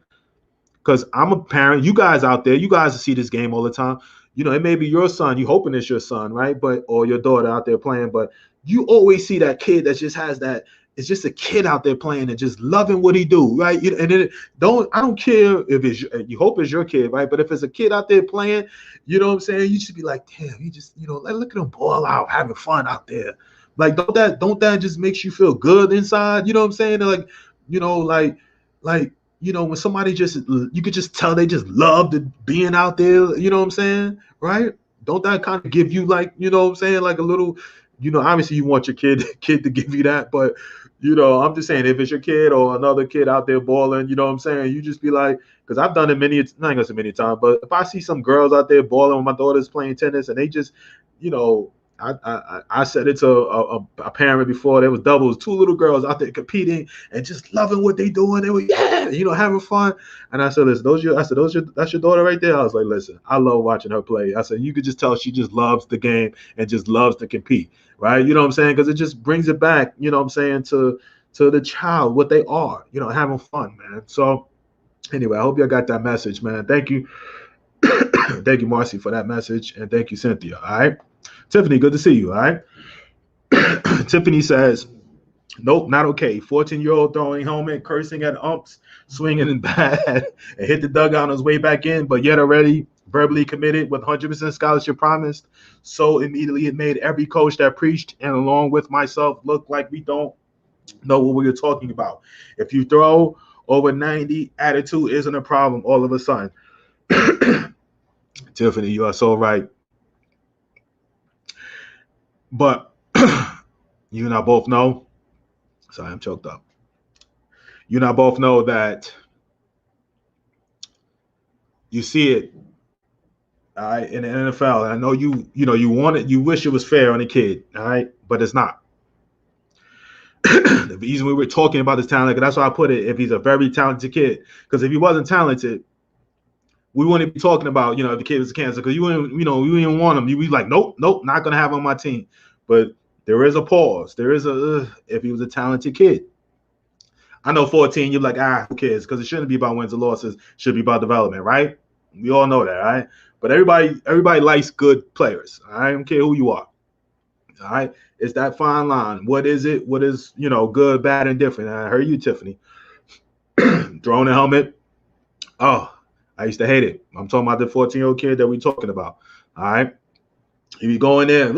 Because I'm a parent. You guys out there, you guys see this game all the time. It may be your son. You hoping it's your son, right? Or your daughter out there playing, but you always see that kid that just has that. It's just a kid out there playing and just loving what he do, right? And I don't care if you hope it's your kid, right? But if it's a kid out there playing, you know what I'm saying? You should be like, damn, he just, look at him ball out, having fun out there. Like, don't that just makes you feel good inside? You know what I'm saying? Like, when somebody you could just tell they just love being out there, you know what I'm saying? Right? Don't that kind of give you, like, you know what I'm saying? Like a little, obviously you want your kid to give you that, but I'm just saying, if it's your kid or another kid out there balling, you know what I'm saying? You just be like, because I've done it not gonna say many times, but if I see some girls out there balling when my daughter's playing tennis and they just, I said it to a parent before. There was doubles, 2 little girls out there competing and just loving what they doing. They were having fun. And I said, listen, that's your daughter right there. I was like, listen, I love watching her play. I said, you could just tell she just loves the game and just loves to compete, right? You know what I'm saying? Because it just brings it back, you know what I'm saying, to the child, what they are, having fun, man. So anyway, I hope y'all got that message, man. Thank you. Thank you, Marcy, for that message. And thank you, Cynthia. All right. Tiffany, good to see you. All right. Tiffany says, nope, not okay. 14-year-old throwing helmet, cursing at umps, swinging in bad, and hit the dugout on his way back in, but yet already verbally committed with 100% scholarship promised. So immediately it made every coach that preached, and along with myself, look like we don't know what we were talking about. If you throw over 90, attitude isn't a problem all of a sudden. Tiffany, you are so right. But you and I both know, sorry, I'm choked up. You and I both know that you see it all right, in the NFL. And I know you want it, you wish it was fair on a kid, all right, but it's not. The reason we were talking about this talent, that's why I put it, if he's a very talented kid, because if he wasn't talented, we wouldn't be talking about, if the kid was cancer, because you wouldn't want him. You'd be like, nope, not gonna have him on my team. But there is a pause. There is if he was a talented kid. I know 14, you're like, who cares? Because it shouldn't be about wins and losses. It should be about development, right? We all know that, right? But everybody likes good players. I don't care who you are. All right. It's that fine line. What is it? What is, good, bad, and different? And I heard you, Tiffany. Throwing a helmet. Oh, I used to hate it. I'm talking about the 14-year-old kid that we're talking about. All right. If you go in there,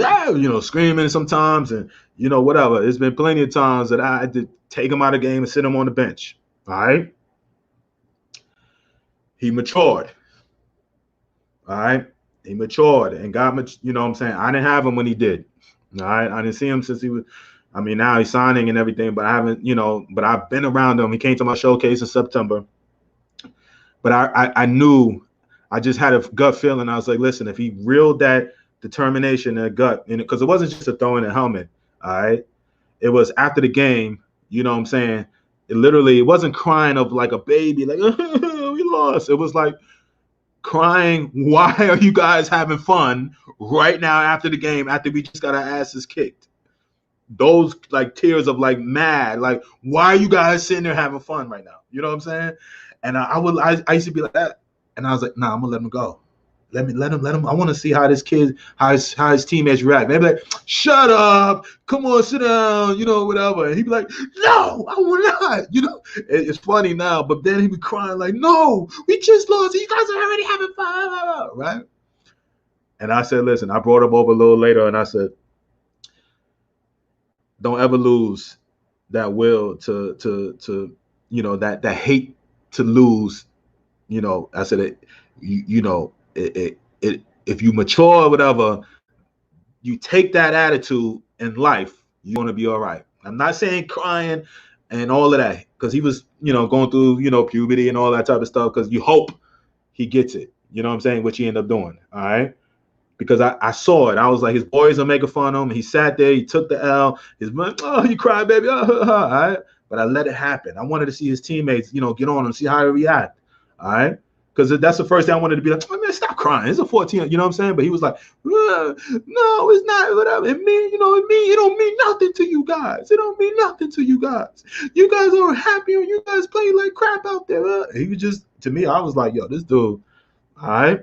screaming sometimes and, whatever. There's been plenty of times that I had to take him out of the game and sit him on the bench. All right. He matured. All right. He matured and got, what I'm saying? I didn't have him when he did. All right. I didn't see him since he was, now he's signing and everything, but I haven't, but I've been around him. He came to my showcase in September. But I knew, I just had a gut feeling. I was like, listen, if he reeled that determination and gut, because it wasn't just a throwing a helmet. All right. It was after the game, you know what I'm saying? It wasn't crying of like a baby, like, we lost. It was like crying, why are you guys having fun right now after the game, after we just got our asses kicked? Those like tears of like mad, like, why are you guys sitting there having fun right now? You know what I'm saying? And I used to be like that. And I was like, nah, I'm gonna let him go. Let him. I want to see how this kid, how his teammates react. Maybe like, shut up, come on, sit down, whatever. And he'd be like, no, I will not. It's funny now, but then he'd be crying like, no, we just lost. You guys are already having fun, right? And I said, listen, I brought him over a little later, and I said, don't ever lose that will to that hate to lose. I said it. If you mature or whatever, you take that attitude in life, you're gonna be all right. I'm not saying crying and all of that, because he was, going through, puberty and all that type of stuff, because you hope he gets it. You know what I'm saying? Which he ended up doing. All right. Because I saw it. I was like, his boys are making fun of him. He sat there, he took the L. His mom, you cried, baby. All right. But I let it happen. I wanted to see his teammates, get on him, see how they react. All right. Because that's the first thing I wanted to be like, oh, man, stop crying. It's a 14, you know what I'm saying? But he was like, no, it's not, whatever. It don't mean nothing to you guys. It don't mean nothing to you guys. You guys are happy, or you guys play like crap out there. He was just, to me, I was like, yo, this dude, all right,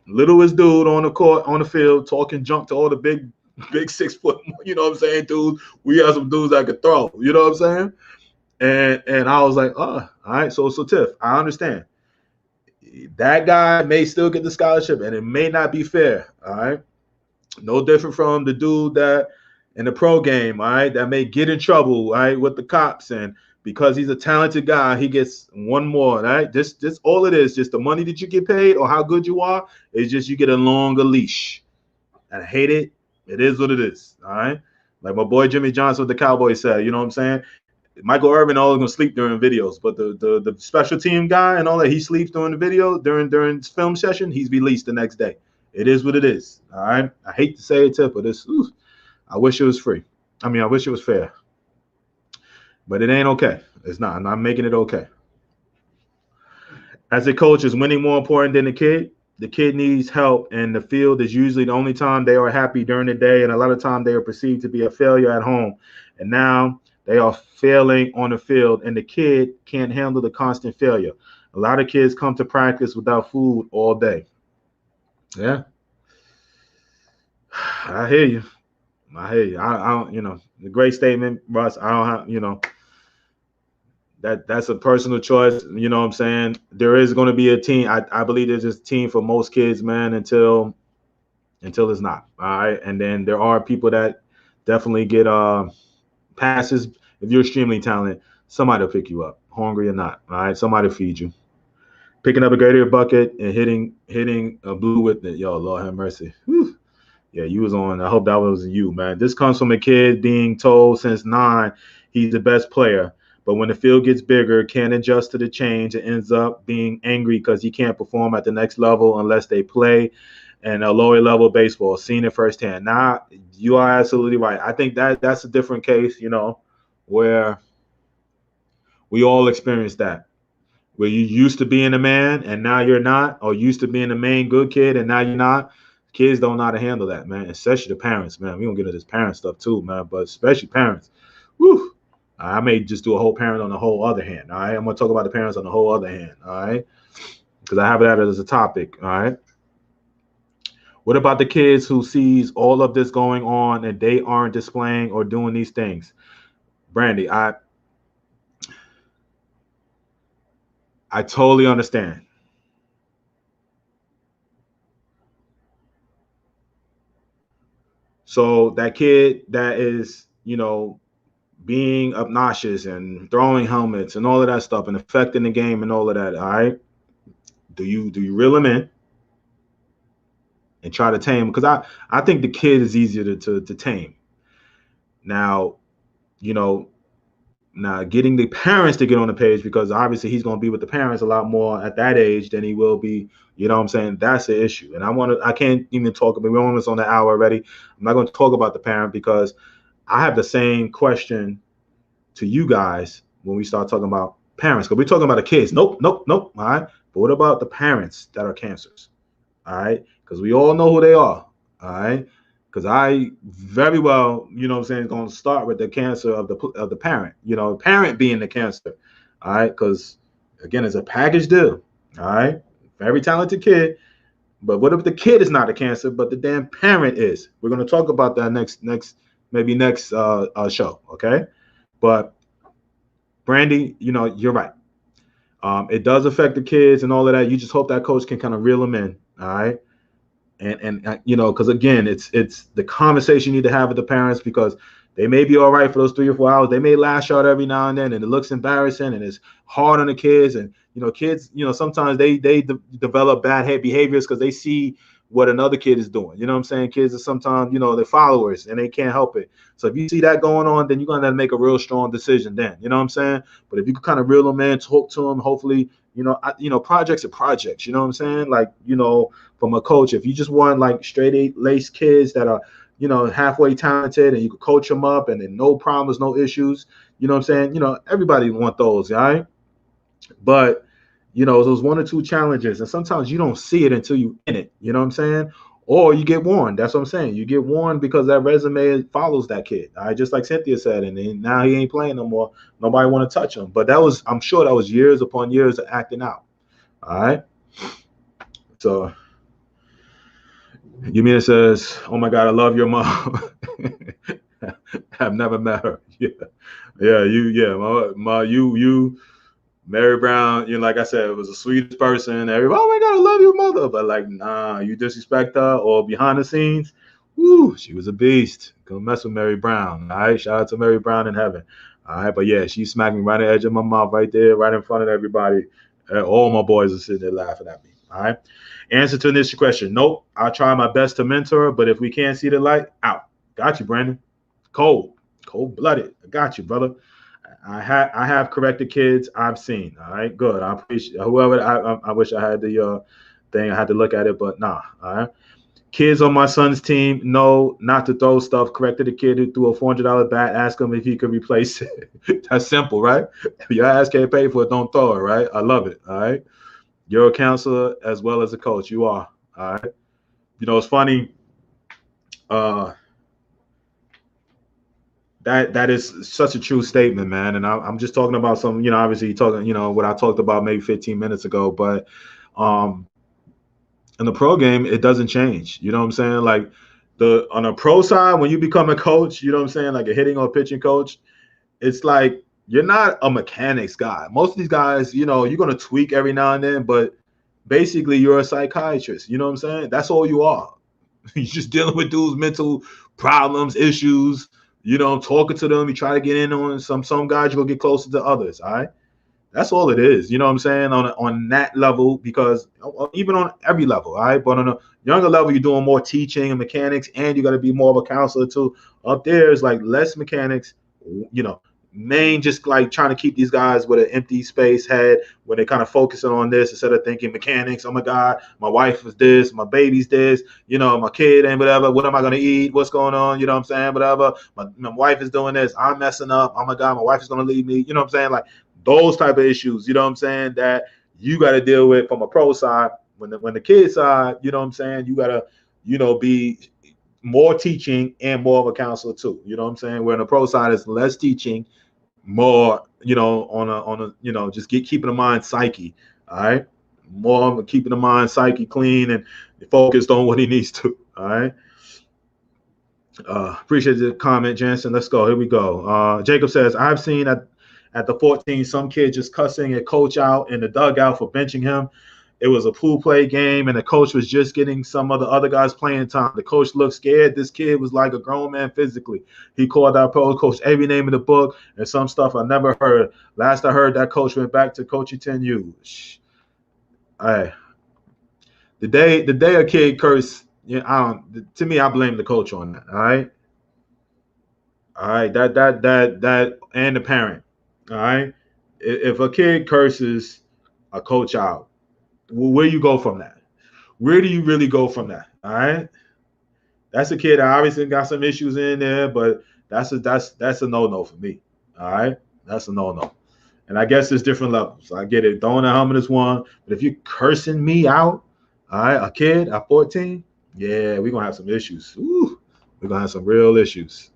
littlest dude on the court, on the field, talking junk to all the big 6 foot, you know what I'm saying, dudes. We have some dudes that could throw, you know what I'm saying? And I was like, all right, so Tiff, I understand. That guy may still get the scholarship, and it may not be fair. All right. No different from the dude that in the pro game, all right, that may get in trouble, all right, with the cops. And because he's a talented guy, he gets one more. All right. This all it is, just the money that you get paid or how good you are, is just you get a longer leash. And I hate it. It is what it is. All right. Like my boy Jimmy Johnson with the Cowboys said, you know what I'm saying? Michael Irvin always gonna sleep during videos, but the special team guy and all that, he sleeps during the video during film session. He's released the next day. It is what it is. All right. I hate to say it, Tip, but I wish it was free. I wish it was fair, but it ain't okay. It's not. I'm not making it okay. As a coach, is winning more important than the kid? The kid needs help, and the field is usually the only time they are happy during the day, and a lot of time they are perceived to be a failure at home. And now they are failing on the field, and the kid can't handle the constant failure. A lot of kids come to practice without food all day. Yeah, I hear you. I hear you. I don't, a great statement, Russ. I don't have, that's a personal choice. You know what I'm saying? There is going to be a team. I believe there's a team for most kids, man, until it's not. All right. And then there are people that definitely get passes. If you're extremely talented, somebody will pick you up, hungry or not. All right. Somebody will feed you. Picking up a Gator bucket and hitting a blue with it. Yo, Lord have mercy. Whew. Yeah, you was on. I hope that was you, man. This comes from a kid being told since 9 he's the best player. But when the field gets bigger, can't adjust to the change and ends up being angry because he can't perform at the next level unless they play and a lower level baseball. Seen it firsthand. Nah, you are absolutely right. I think that's a different case, where we all experience that. Where you used to being a man and now you're not, or used to being a main good kid and now you're not. Kids don't know how to handle that, man. Especially the parents, man. We don't get into this parent stuff too, man. But especially parents. Whew. I may just do a whole parent on the whole other hand. All right. I'm gonna talk about the parents on the whole other hand. All right. Because I have that as a topic. All right. What about the kids who sees all of this going on and they aren't displaying or doing these things? Brandy, I totally understand. So that kid that is, being obnoxious and throwing helmets and all of that stuff and affecting the game and all of that, all right? Do you reel him in and try to tame? Because I think the kid is easier to tame. Now, you know, now getting the parents to get on the page, because obviously he's going to be with the parents a lot more at that age than he will be. You know what I'm saying? That's the issue. And I can't even talk about, we're almost on the hour already. I'm not going to talk about the parent because I have the same question to you guys when we start talking about parents, because we're talking about the kids. Nope, nope, nope. All right. But what about the parents that are cancers? All right. Because we all know who they are. All right. Because I very well, what I'm saying, going to start with the cancer of the parent, parent being the cancer. All right. Because again, it's a package deal. All right. Very talented kid. But what if the kid is not a cancer, but the damn parent is? We're going to talk about that next show. Okay. But Brandy, you're right. It does affect the kids and all of that. You just hope that coach can kind of reel them in, all right? And because again, it's the conversation you need to have with the parents, because they may be all right for those 3 or 4 hours. They may lash out every now and then, and it looks embarrassing and it's hard on the kids. And kids, sometimes they develop bad behaviors because they see what another kid is doing. You know what I'm saying? Kids are sometimes, they're followers and they can't help it. So if you see that going on, then you're gonna have to make a real strong decision then. You know what I'm saying? But if you can kind of reel them in, talk to them, hopefully, projects are projects. You know what I'm saying? Like, from a coach, if you just want like straight A laced kids that are, halfway talented and you can coach them up and then no problems, no issues, you know what I'm saying? Everybody want those, right? But those 1 or 2 challenges, and sometimes you don't see it until you in it. You know what I'm saying? Or you get warned. That's what I'm saying. You get warned because that resume follows that kid. All right, just like Cynthia said, and then now he ain't playing no more. Nobody want to touch him. But I'm sure that was years upon years of acting out. All right. So Yumina says, "Oh my God, I love your mom. I've never met her. Yeah, you." Mary Brown, like I said, was the sweetest person. Everybody, oh my God, I love your mother. But like, nah, you disrespect her or behind the scenes, woo, she was a beast. Don't mess with Mary Brown. All right. Shout out to Mary Brown in heaven. All right. But yeah, she smacked me right at the edge of my mouth right there, right in front of everybody. All my boys are sitting there laughing at me. All right. Answer to this question. Nope. I'll try my best to mentor her, but if we can't see the light, out. Got you, Brandon. Cold blooded. I got you, brother. I have corrected kids I've seen. All right, good. I appreciate whoever. I wish I had the thing. I had to look at it, but nah. All right. Kids on my son's team know not to throw stuff. Corrected a kid who threw a $400 bat. Ask him if he could replace it. That's simple, right? If your ass can't pay for it, don't throw it, right? I love it. All right. You're a counselor as well as a coach. You are. All right. It's funny. That is such a true statement, man. And I'm just talking about some, obviously talking, what I talked about maybe 15 minutes ago. But In the pro game, it doesn't change. You know what I'm saying? Like on a pro side, when you become a coach, you know what I'm saying, like a hitting or pitching coach, it's like you're not a mechanics guy. Most of these guys, you're gonna tweak every now and then, but basically you're a psychiatrist. You know what I'm saying? That's all you are. You're just dealing with dudes' mental problems, issues. Talking to them. You try to get in on some guys. You'll get closer to others. All right. That's all it is. You know what I'm saying? On that level, because even on every level, all right. But on a younger level, you're doing more teaching and mechanics, and you got to be more of a counselor too. Up there is like less mechanics. You know, main just like trying to keep these guys with an empty space head where they're kind of focusing on this instead of thinking mechanics. Oh my God, my wife is this, my baby's this, my kid and whatever. What am I gonna eat? What's going on? You know what I'm saying? Whatever. My wife is doing this. I'm messing up. Oh my God, my wife is gonna leave me. You know what I'm saying? Like those type of issues, you know what I'm saying, that you got to deal with from a pro side. When the kid side, you know what I'm saying, you got to, be more teaching and more of a counselor too. You know what I'm saying? Where on the pro side is less teaching, more, on a just keeping the mind psyche. All right. More keeping the mind psyche clean and focused on what he needs to. All right. Appreciate the comment, Jensen. Let's go. Here we go. Jacob says, I've seen at the 14 some kid just cussing a coach out in the dugout for benching him. It was a pool play game, and the coach was just getting some of the other guys playing time. The coach looked scared. This kid was like a grown man physically. He called out pro coach every name in the book and some stuff I never heard. Last I heard, that coach went back to coaching 10U. Hey, the day a kid cursed, to me, I blame the coach on that. All right, that, and the parent. All right, if a kid curses a coach out, where you go from that? Where do you really go from that? All right, that's a kid that obviously got some issues in there, but that's a no for me. All right, that's a no. And I guess there's different levels. I get it. Throwing a helmet is one, but if you're cursing me out, all right, a kid at 14, yeah, we're gonna have some issues. Ooh, we're gonna have some real issues.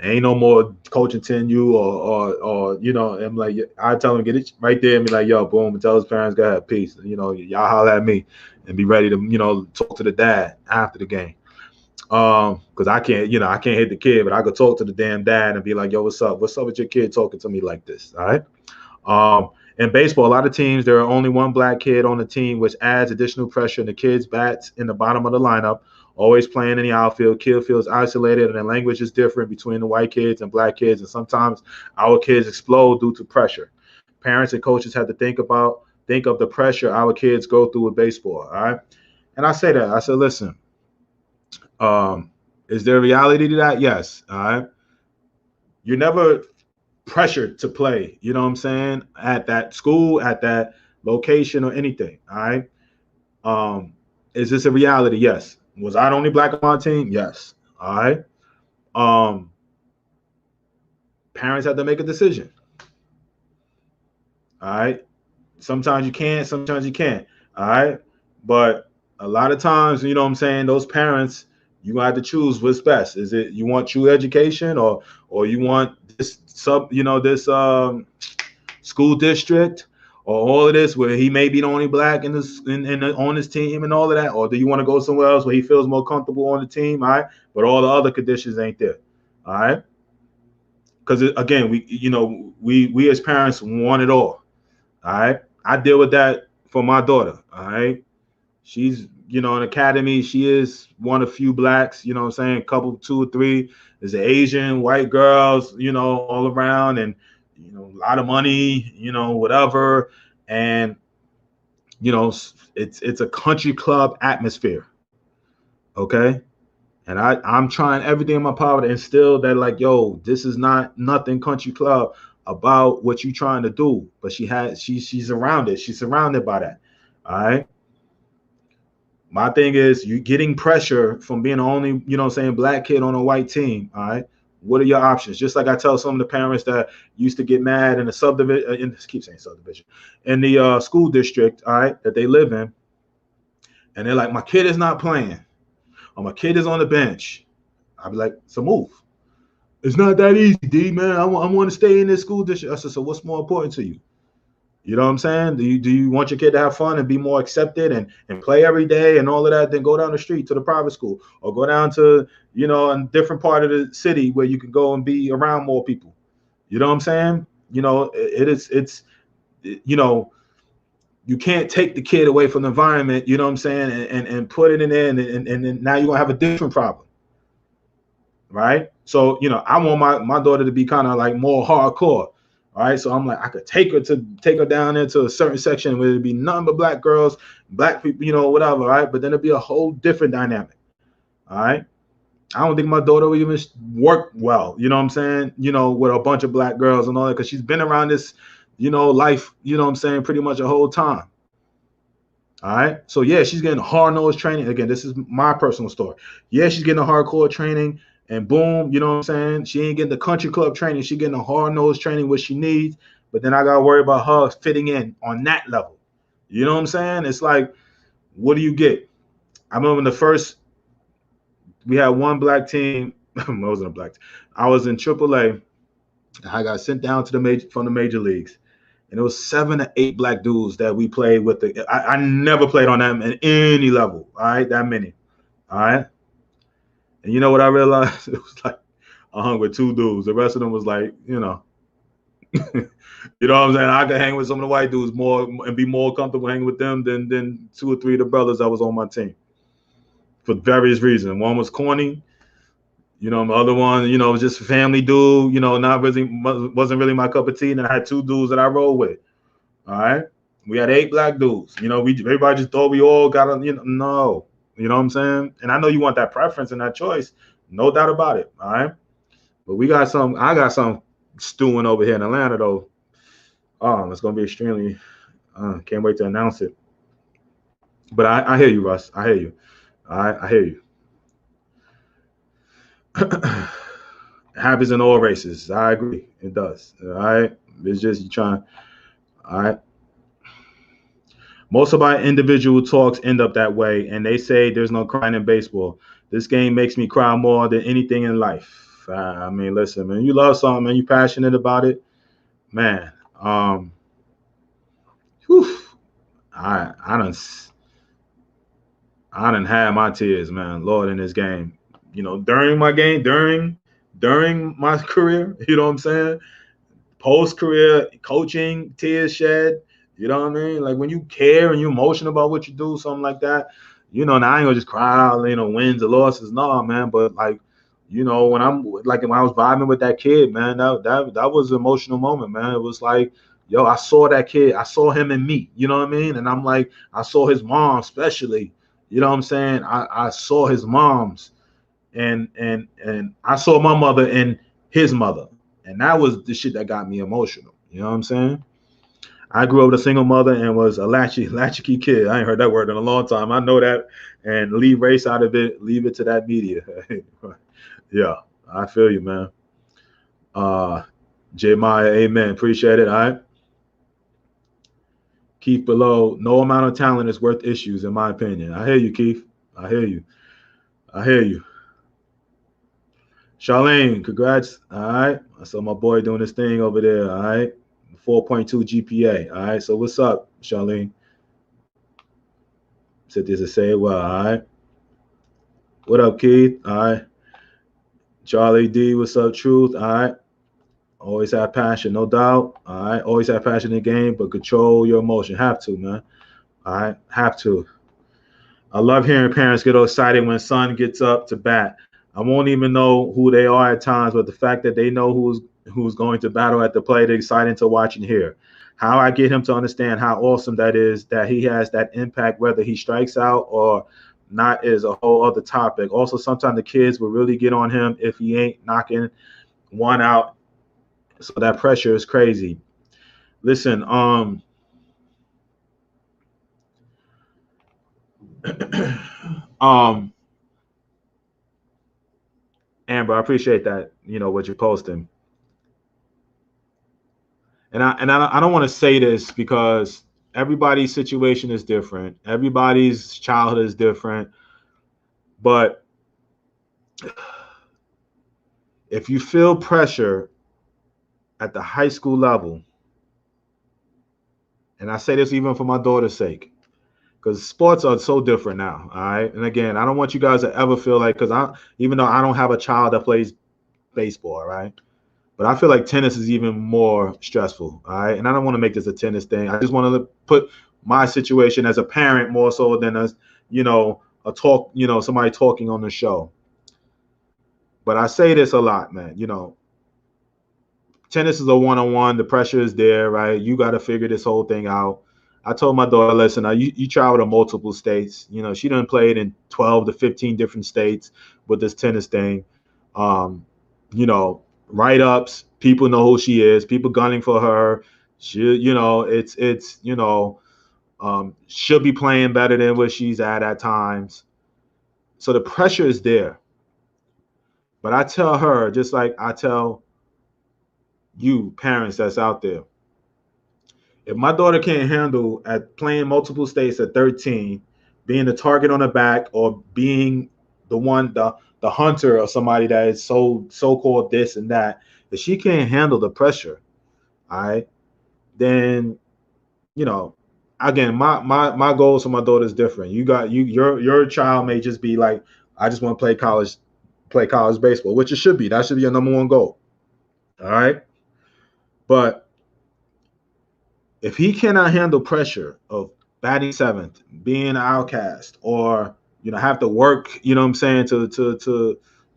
Ain't no more coaching 10U or I'm like, I tell him get it right there and be like, yo, boom, and tell his parents, go ahead, peace. Y'all holler at me and be ready to, talk to the dad after the game. Because I can't hit the kid, but I could talk to the damn dad and be like, yo, what's up? What's up with your kid talking to me like this? All right. In baseball, a lot of teams, there are only one black kid on the team, which adds additional pressure, and the kids bats in the bottom of the lineup, always playing in the outfield. Kid feels isolated, and the language is different between the white kids and black kids, and sometimes our kids explode due to pressure. Parents and coaches have to think of the pressure our kids go through with baseball. All right. And I say that. I said, listen, is there reality to that? Yes. All right. You're never pressured to play, you know what I'm saying, at that school, at that location, or anything. All right. Is this a reality? Yes. Was I the only black on my team? Yes. All right. Um, Parents have to make a decision. All right. Sometimes you can, sometimes you can't. All right. But a lot of times, you know what I'm saying, those parents, you gonna have to choose what's best. Is it you want true education, or you want this this school district, or all of this where he may be the only black on his team and all of that, or do you want to go somewhere else where he feels more comfortable on the team, all right, but all the other conditions ain't there, all right? Because again, we as parents want it all right. I deal with that for my daughter, all right. She's in academy. She is one of few blacks, you know what I'm saying, couple, two or three. There's an Asian, white girls, all around, and a lot of money, whatever. And it's a country club atmosphere. Okay. And I'm trying everything in my power to instill that, like, yo, this is not nothing country club about what you're trying to do. But she's around it. She's surrounded by that. All right. My thing is, you getting pressure from being the only, black kid on a white team. All right. What are your options? Just like I tell some of the parents that used to get mad in the subdivision, keep saying subdivision, in the school district, all right, that they live in. And they're like, my kid is not playing, or my kid is on the bench. I'd be like, so move. It's not that easy, D, man. I want to stay in this school district. I said, so what's more important to you? You know what I'm saying? Do you want your kid to have fun and be more accepted and play every day and all of that? Then go down the street to the private school or go down to, a different part of the city where you can go and be around more people. You know what I'm saying? It's you can't take the kid away from the environment, you know what I'm saying, and put it in there, and then now you're gonna have a different problem, right? So, I want my daughter to be kind of like more hardcore. All right. So I'm like, I could take her down into a certain section where it'd be nothing but black girls, black people, whatever, right? But then it'd be a whole different dynamic. All right. I don't think my daughter would even work well, you know what I'm saying? With a bunch of black girls and all that, because she's been around this, life, you know what I'm saying, pretty much the whole time. All right. So yeah, she's getting hard nosed training. Again, this is my personal story. Yeah, she's getting a hardcore training, and boom, you know what I'm saying? She ain't getting the country club training. She getting a hard nosed training, what she needs. But then I gotta worry about her fitting in on that level. You know what I'm saying? It's like, what do you get? I remember the first we had one black team. I wasn't a black team. I was in AAA. I got sent down to the major leagues, and it was 7 to 8 black dudes that we played with. I never played on them at any level. All right, that many. All right, and you know what I realized? It was like I hung with 2 dudes. The rest of them was like, you know what I'm saying? I could hang with some of the white dudes more and be more comfortable hanging with them than 2 or 3 of the brothers that was on my team for various reasons. One was corny. The other one, was just a family dude, not really, wasn't really my cup of tea. And then I had 2 dudes that I rolled with. All right. We had 8 black dudes. Everybody just thought we all got on, no. You know what I'm saying? And I know you want that preference and that choice. No doubt about it. All right. But I got some stewing over here in Atlanta though. Oh, it's gonna be extremely can't wait to announce it. But I hear you, Russ. I hear you. I hear you. Happens in all races. I agree. It does. All right. It's just you trying. All right. Most of my individual talks end up that way, and they say there's no crying in baseball. This game makes me cry more than anything in life. I mean, listen, man, you love something, man, you passionate about it, man. Whew, I done had my tears, man. Lord, in this game, during my game, during my career, you know what I'm saying? Post career coaching, tears shed. You know what I mean? Like when you care and you're emotional about what you do, something like that. Now I ain't gonna just cry out, wins or losses. No, man. But like, when I was vibing with that kid, man, that was an emotional moment, man. It was like, yo, I saw that kid, I saw him in me. You know what I mean? And I'm like, I saw his mom, especially. You know what I'm saying? I saw his moms, and I saw my mother and his mother. And that was the shit that got me emotional. You know what I'm saying? I grew up with a single mother and was a latchkey kid. I ain't heard that word in a long time. I know that. And leave race out of it, leave it to that media. Yeah, I feel you, man. Jeremiah, amen. Appreciate it. All right. Keith below, no amount of talent is worth issues, in my opinion. I hear you, Keith. I hear you. I hear you. Charlene, congrats. All right. I saw my boy doing his thing over there. All right. 4.2 GPA. All right. So what's up, Charlene? Said this to say it well. All right. What up, Keith? All right. Charlie D, what's up, Truth? All right. Always have passion, no doubt. All right. Always have passion in the game, but control your emotion. Have to, man. All right. Have to. I love hearing parents get all excited when son gets up to bat. I won't even know who they are at times, but the fact that they know who's going to battle at the plate, exciting to watch and hear. How I get him to understand how awesome that is, that he has that impact, whether he strikes out or not, is a whole other topic. Also, sometimes the kids will really get on him if he ain't knocking one out. So that pressure is crazy. Listen, Amber, I appreciate that. What you're posting. And I don't want to say this because everybody's situation is different. Everybody's childhood is different. But if you feel pressure at the high school level, And I say this even for my daughter's sake, because sports are so different now. All right. And again, I don't want you guys to ever feel like, even though I don't have a child that plays baseball, all right, but I feel like tennis is even more stressful. All right. And I don't want to make this a tennis thing. I just want to put my situation as a parent more so than as, a talk, somebody talking on the show. But I say this a lot, man. Tennis is a one-on-one. The pressure is there, right? You got to figure this whole thing out. I told my daughter, listen, you travel to multiple states. She done played in 12 to 15 different states with this tennis thing. Um, Write-ups, people know who she is, people gunning for her. She'll be playing better than where she's at times. So the pressure is there. But I tell her, just like I tell you parents that's out there, if my daughter can't handle at playing multiple states at 13, being the target on the back or being the hunter or somebody that is so-called this and that, if she can't handle the pressure, all right, then again, my goals for my daughter is different. Your child may just be like, I just want to play college baseball, which it should be. That should be your number one goal. All right. But if he cannot handle pressure of batting seventh, being an outcast, or have to work, what I'm saying, to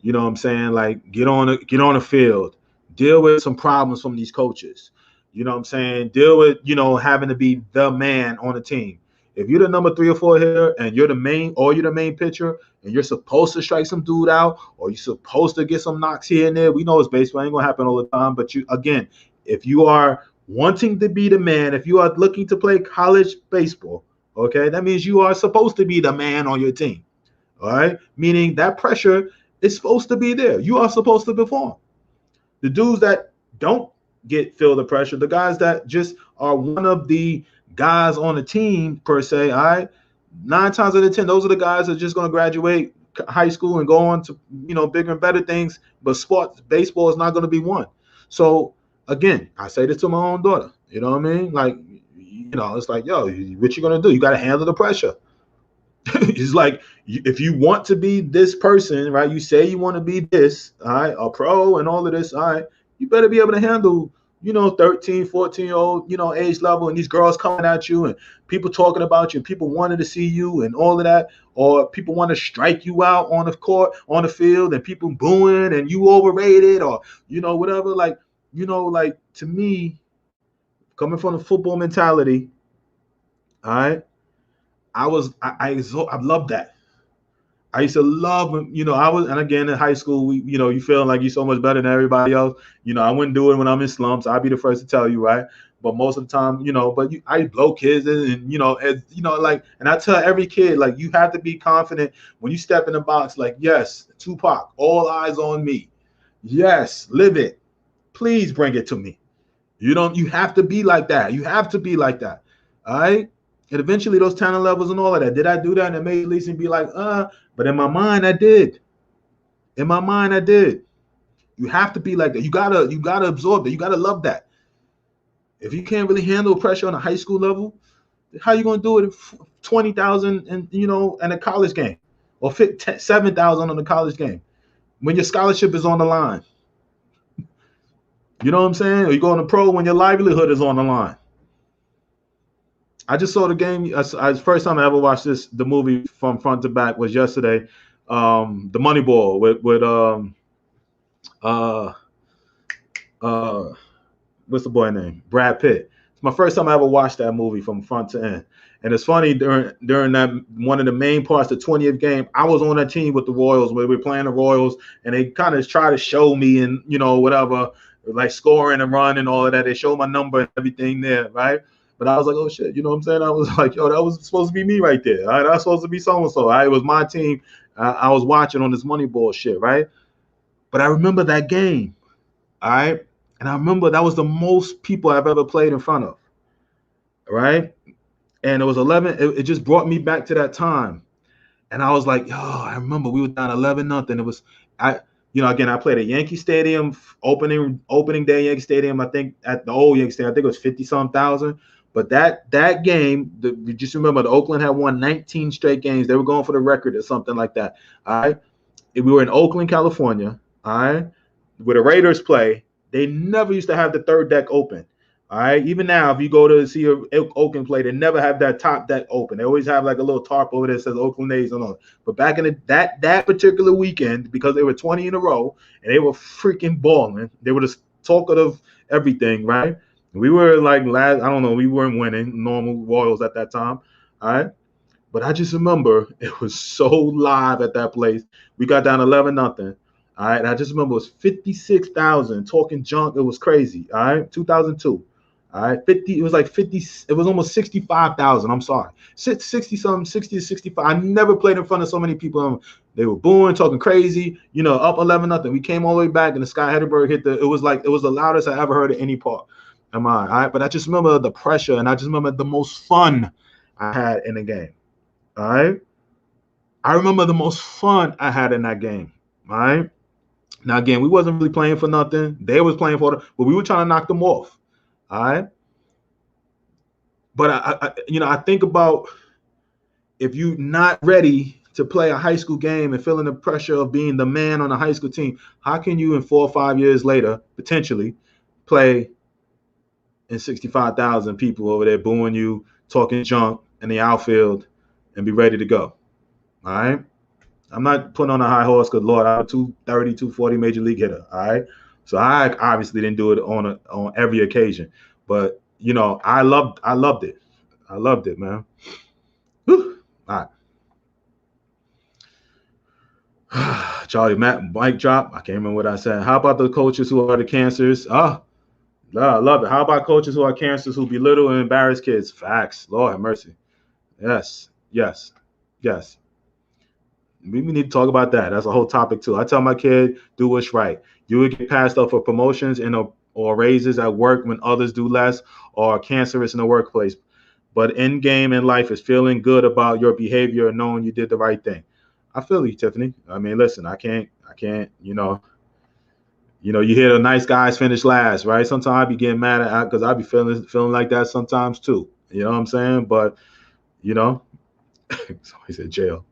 what I'm saying, like get on the field, deal with some problems from these coaches, what I'm saying, deal with having to be the man on the team. If you're the number 3 or 4 hitter and you're the main pitcher and you're supposed to strike some dude out or you're supposed to get some knocks here and there, we know it's baseball, ain't gonna happen all the time. But if you are wanting to be the man, if you are looking to play college baseball, okay, that means you are supposed to be the man on your team. All right, meaning that pressure is supposed to be there. You are supposed to perform. The dudes that don't feel the pressure, the guys that just are one of the guys on the team per se, all right, 9 times out of 10, those are the guys that are just going to graduate high school and go on to bigger and better things. But baseball is not going to be one. So again, I say this to my own daughter. You know what I mean? Like, it's like, yo, what you gonna do? You got to handle the pressure. It's like, if you want to be this person, right? You say you want to be this, all right, a pro and all of this, all right, you better be able to handle, 13, 14-year-old, age level, and these girls coming at you and people talking about you and people wanting to see you and all of that, or people want to strike you out on the court, on the field, and people booing and you overrated or, whatever. Like, to me, coming from the football mentality, all right, I love that. I used to love, and again, in high school, you feel like you're so much better than everybody else. I wouldn't do it when I'm in slumps. I'd be the first to tell you, right? But most of the time, I blow kids and and I tell every kid, like, you have to be confident when you step in the box, like, yes, Tupac, all eyes on me. Yes, live it. Please bring it to me. You have to be like that. You have to be like that. All right. And eventually those talent levels and all of that. Did I do that in the major leagues and be like, but in my mind, I did. In my mind, I did. You have to be like that. You gotta absorb that. You gotta love that. If you can't really handle pressure on a high school level, how you gonna do it at 20,000 and in a college game, or 7,000 on a college game when your scholarship is on the line? You know what I'm saying? Or you going to pro when your livelihood is on the line. I just saw the game. First time I ever watched the movie from front to back was yesterday. The Moneyball with what's the boy name? Brad Pitt. It's my first time I ever watched that movie from front to end. And it's funny, during that, one of the main parts, the 20th game, I was on that team with the Royals where we were playing the Royals, and they kind of try to show me and whatever, like scoring and run and all of that. They show my number and everything there, right? But I was like, oh shit, you know what I'm saying? I was like, yo, that was supposed to be me right there. All right, that's supposed to be so and so. It was my team. I was watching on this Moneyball shit, right? But I remember that game, all right? And I remember that was the most people I've ever played in front of, right? And it was 11. It just brought me back to that time. And I was like, yo, I remember we were down 11-0. It was, again, I played at Yankee Stadium, opening day Yankee Stadium. I think at the old Yankee Stadium, I think it was 50-some thousand. But that game, you just remember the Oakland had won 19 straight games. They were going for the record or something like that. All right. We were in Oakland, California. All right. Where the Raiders play, they never used to have the third deck open. All right. Even now, if you go to see Oakland play, they never have that top deck open. They always have like a little tarp over there that says Oakland A's and all. But back in that particular weekend, because they were 20 in a row and they were freaking balling, they were the talk of everything, right? We were like I don't know, we weren't winning normal Royals at that time. All right. But I just remember it was so live at that place. We got down 11-0. All right. And I just remember it was 56,000 talking junk. It was crazy. All right. 2002. All right. 50. It was like 50. It was almost 65,000. I'm sorry. 60 something, 60 to 65. I never played in front of so many people. They were booing, talking crazy, up 11-0. We came all the way back and the Sky Hedderberg hit it was the loudest I ever heard at any part. All right. But I just remember the pressure and I just remember the most fun I had in the game. All right. I remember the most fun I had in that game. All right. Now, again, we wasn't really playing for nothing. They was playing for it, but we were trying to knock them off. All right. But I think about if you're not ready to play a high school game and feeling the pressure of being the man on a high school team, how can you in 4 or 5 years later potentially play in 65,000 people over there booing you, talking junk in the outfield and be ready to go? All right. I'm not putting on a high horse because, Lord, I'm a 230, 240 major league hitter. All right. So I obviously didn't do it on every occasion. But, I loved it. I loved it, man. Whew. All right. Charlie, mic drop. I can't remember what I said. How about the coaches who are the cancers? I love it. How about coaches who are cancers who belittle and embarrass kids? Facts. Lord have mercy. Yes. We need to talk about that. That's a whole topic too. I tell my kid, do what's right. You would get passed up for promotions or raises at work when others do less, or cancerous in the workplace. But in game in life is feeling good about your behavior and knowing you did the right thing. I feel you, Tiffany. I mean, listen, I can't, you hear the nice guys finish last, right? Sometimes I be getting mad at because I be feeling like that sometimes too. You know what I'm saying? But somebody said jail.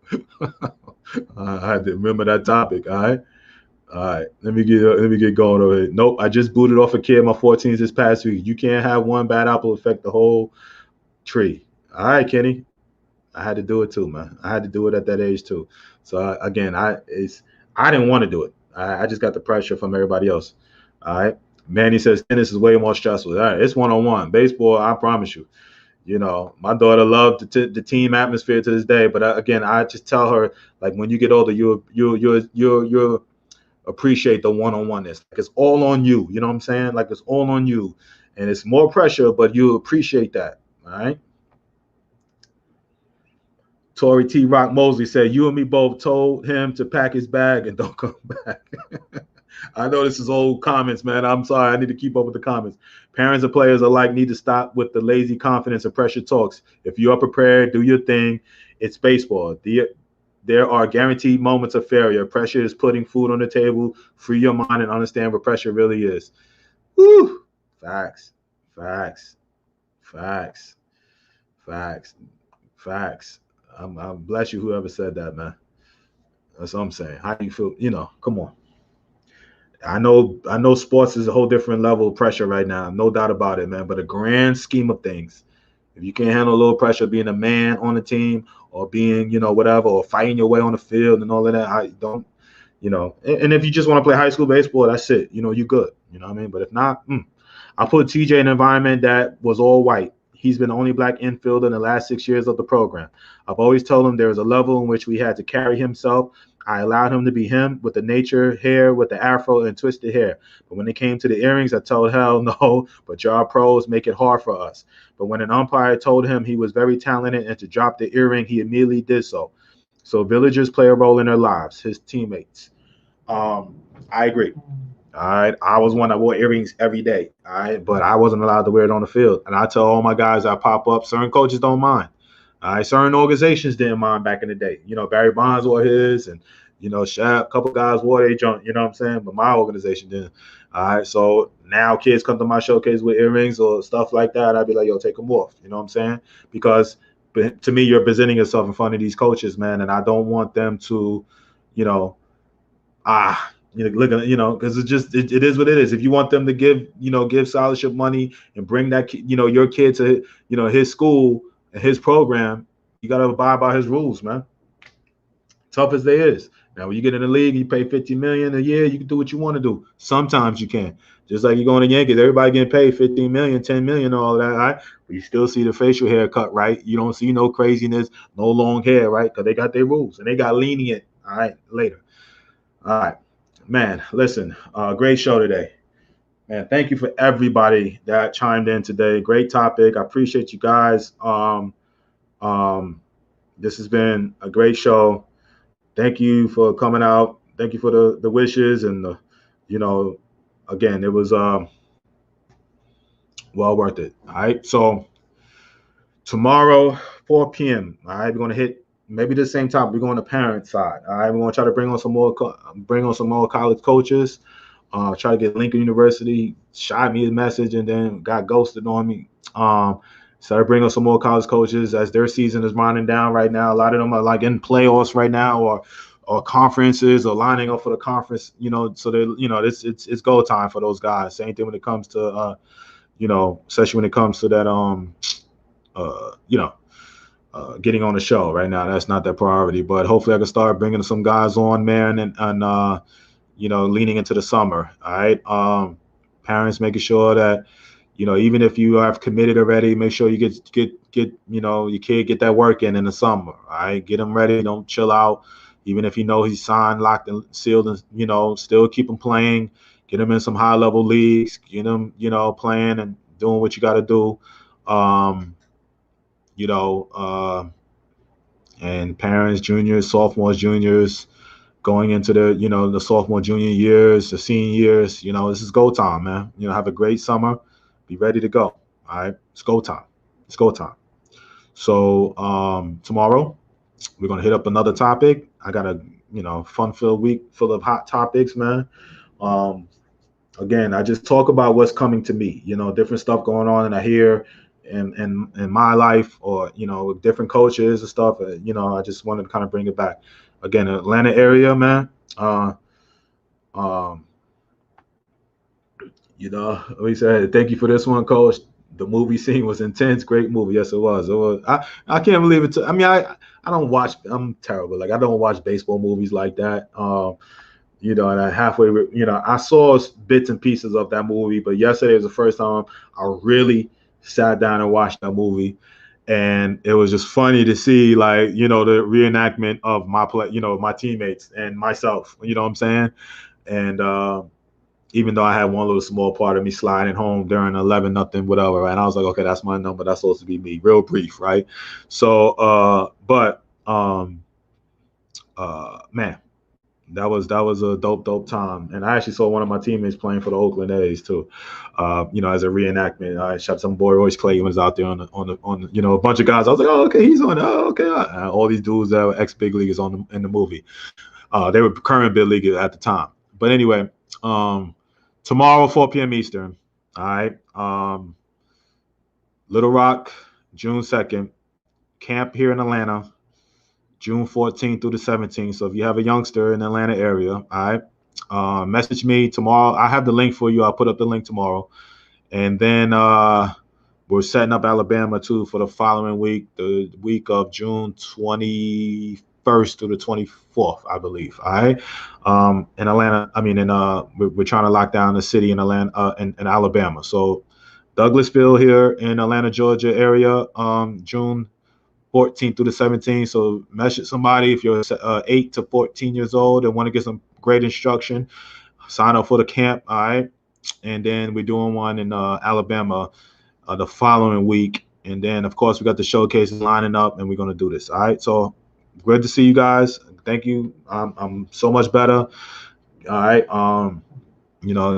I had to remember that topic. All right. Let me get going over here. Nope, I just booted off a kid in my 14s this past week. You can't have one bad apple affect the whole tree. All right, Kenny. I had to do it too, man. I had to do it at that age too. So again, I didn't want to do it. I just got the pressure from everybody else. All right. Manny says tennis is way more stressful. All right, it's one-on-one. Baseball, I promise you. My daughter loved the team atmosphere to this day. But again, I just tell her, like, when you get older, you appreciate the one-on-oneness. Like, it's all on you. You know what I'm saying? Like, it's all on you, and it's more pressure, but you appreciate that. All right. Tory T. Rock Mosley said, "You and me both told him to pack his bag and don't come back." I know this is old comments, man. I'm sorry. I need to keep up with the comments. Parents and players alike need to stop with the lazy confidence and pressure talks. If you are prepared, do your thing. It's baseball. There are guaranteed moments of failure. Pressure is putting food on the table. Free your mind and understand what pressure really is. Woo! Facts. I'm bless you, whoever said that, man. That's what I'm saying. How do you feel? Come on. I know sports is a whole different level of pressure right now. No doubt about it, man. But a grand scheme of things, if you can't handle a little pressure being a man on the team or being, whatever, or fighting your way on the field and all of that, I don't, and if you just want to play high school baseball, that's it. You good. You know what I mean? But if not, I put TJ in an environment that was all white. He's been the only black infielder in the last 6 years of the program. I've always told him there was a level in which we had to carry himself. I allowed him to be him with the nature hair, with the afro and twisted hair. But when it came to the earrings, I told hell no, but y'all pros make it hard for us. But when an umpire told him he was very talented and to drop the earring, he immediately did so. So villagers play a role in their lives, his teammates. I agree. All right. I was one that wore earrings every day. All right. But I wasn't allowed to wear it on the field. And I tell all my guys that pop up, certain coaches don't mind. All right. Certain organizations didn't mind back in the day. Barry Bonds wore his, and, Shaq, a couple guys wore their junk, you know what I'm saying? But my organization didn't. All right, so now kids come to my showcase with earrings or stuff like that. I'd be like, yo, take them off. You know what I'm saying? Because to me, you're presenting yourself in front of these coaches, man, and I don't want them to, you know, look at, because it is what it is. If you want them to give scholarship money and bring that, your kid to, his school and his program, you got to abide by his rules, man. Tough as they is. Now, when you get in the league, you pay $50 million a year. You can do what you want to do. Sometimes you can. Just like you go in the Yankees, everybody getting paid $15 million, $10 million, all that, right? But you still see the facial haircut, right? You don't see no craziness, no long hair, right? Because they got their rules and they got lenient, all right, later. All right, man. Listen, great show today, man. Thank you for everybody that chimed in today. Great topic. I appreciate you guys. This has been a great show. Thank you for coming out. Thank you for the wishes and again, it was well worth it. All right. So tomorrow, 4 p.m. All right, we're gonna hit maybe the same topic. We're going to parent side. All right, we're gonna try to bring on some more college coaches. Try to get Lincoln University. Shot me a message and then got ghosted on me. Started bringing on some more college coaches as their season is winding down right now. A lot of them are like in playoffs right now or conferences or lining up for the conference. So they it's go time for those guys. Same thing when it comes to especially when it comes to that getting on the show right now. That's not their priority, but hopefully I can start bringing some guys on, man, and leaning into the summer. All right. Parents making sure that, even if you have committed already, make sure you get your kid get that work in the summer. All right. Get him ready. Don't chill out. Even if he's signed, locked and sealed, and, still keep him playing. Get him in some high level leagues. Get him, playing and doing what you got to do. And parents, juniors, sophomores, juniors, going into the sophomore, junior years, the senior years, this is go time, man. Have a great summer. Be ready to go. All right. It's go time. It's go time. So tomorrow we're going to hit up another topic. I got a, fun-filled week full of hot topics, man. Again, I just talk about what's coming to me, different stuff going on and I hear in my life or, different coaches and stuff. I just wanted to kind of bring it back. Again, Atlanta area, man. We said, thank you for this one, Coach. The movie scene was intense. Great movie. Yes, it was. It was. I can't believe it. I don't watch. I'm terrible. Like I don't watch baseball movies like that. And I halfway, I saw bits and pieces of that movie, but yesterday was the first time I really sat down and watched that movie. And it was just funny to see, like, the reenactment of my play, my teammates and myself, you know what I'm saying? And even though I had one little small part of me sliding home during 11-0, whatever, right? And I was like, okay, that's my number. That's supposed to be me. Real brief, right? So, man, that was a dope time. And I actually saw one of my teammates playing for the Oakland A's too. As a reenactment. I shot some boy Royce Clay was out there on a bunch of guys. I was like, oh, okay, he's on. Oh, okay. All these dudes that were ex-big leaguers in the movie. They were current big leaguers at the time. But anyway, tomorrow, 4 p.m. Eastern. All right. Little Rock, June 2nd. Camp here in Atlanta. June 14th through the 17th. So if you have a youngster in the Atlanta area, all right, message me tomorrow. I have the link for you. I'll put up the link tomorrow. And then we're setting up Alabama, too, for the following week, the week of June 21st through the 24th, I believe. All right. In Atlanta, we're trying to lock down the city in Atlanta, in Alabama. So Douglasville here in Atlanta, Georgia area, June 14th through the 17th. So message somebody if you're 8 to 14 years old and want to get some great instruction. Sign up for the camp, all right? And then we're doing one in Alabama the following week. And then, of course, we got the showcases lining up, and we're going to do this, all right? So good to see you guys. Thank you. I'm so much better, all right?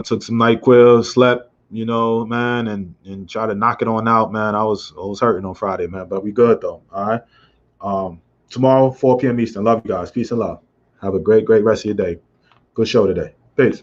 Took some NyQuil, slept, man, and try to knock it on out, man. I was hurting on Friday, man, but we good though. All right. Tomorrow, 4 p.m. Eastern. Love you guys. Peace and love. Have a great rest of your day. Good show today. Peace.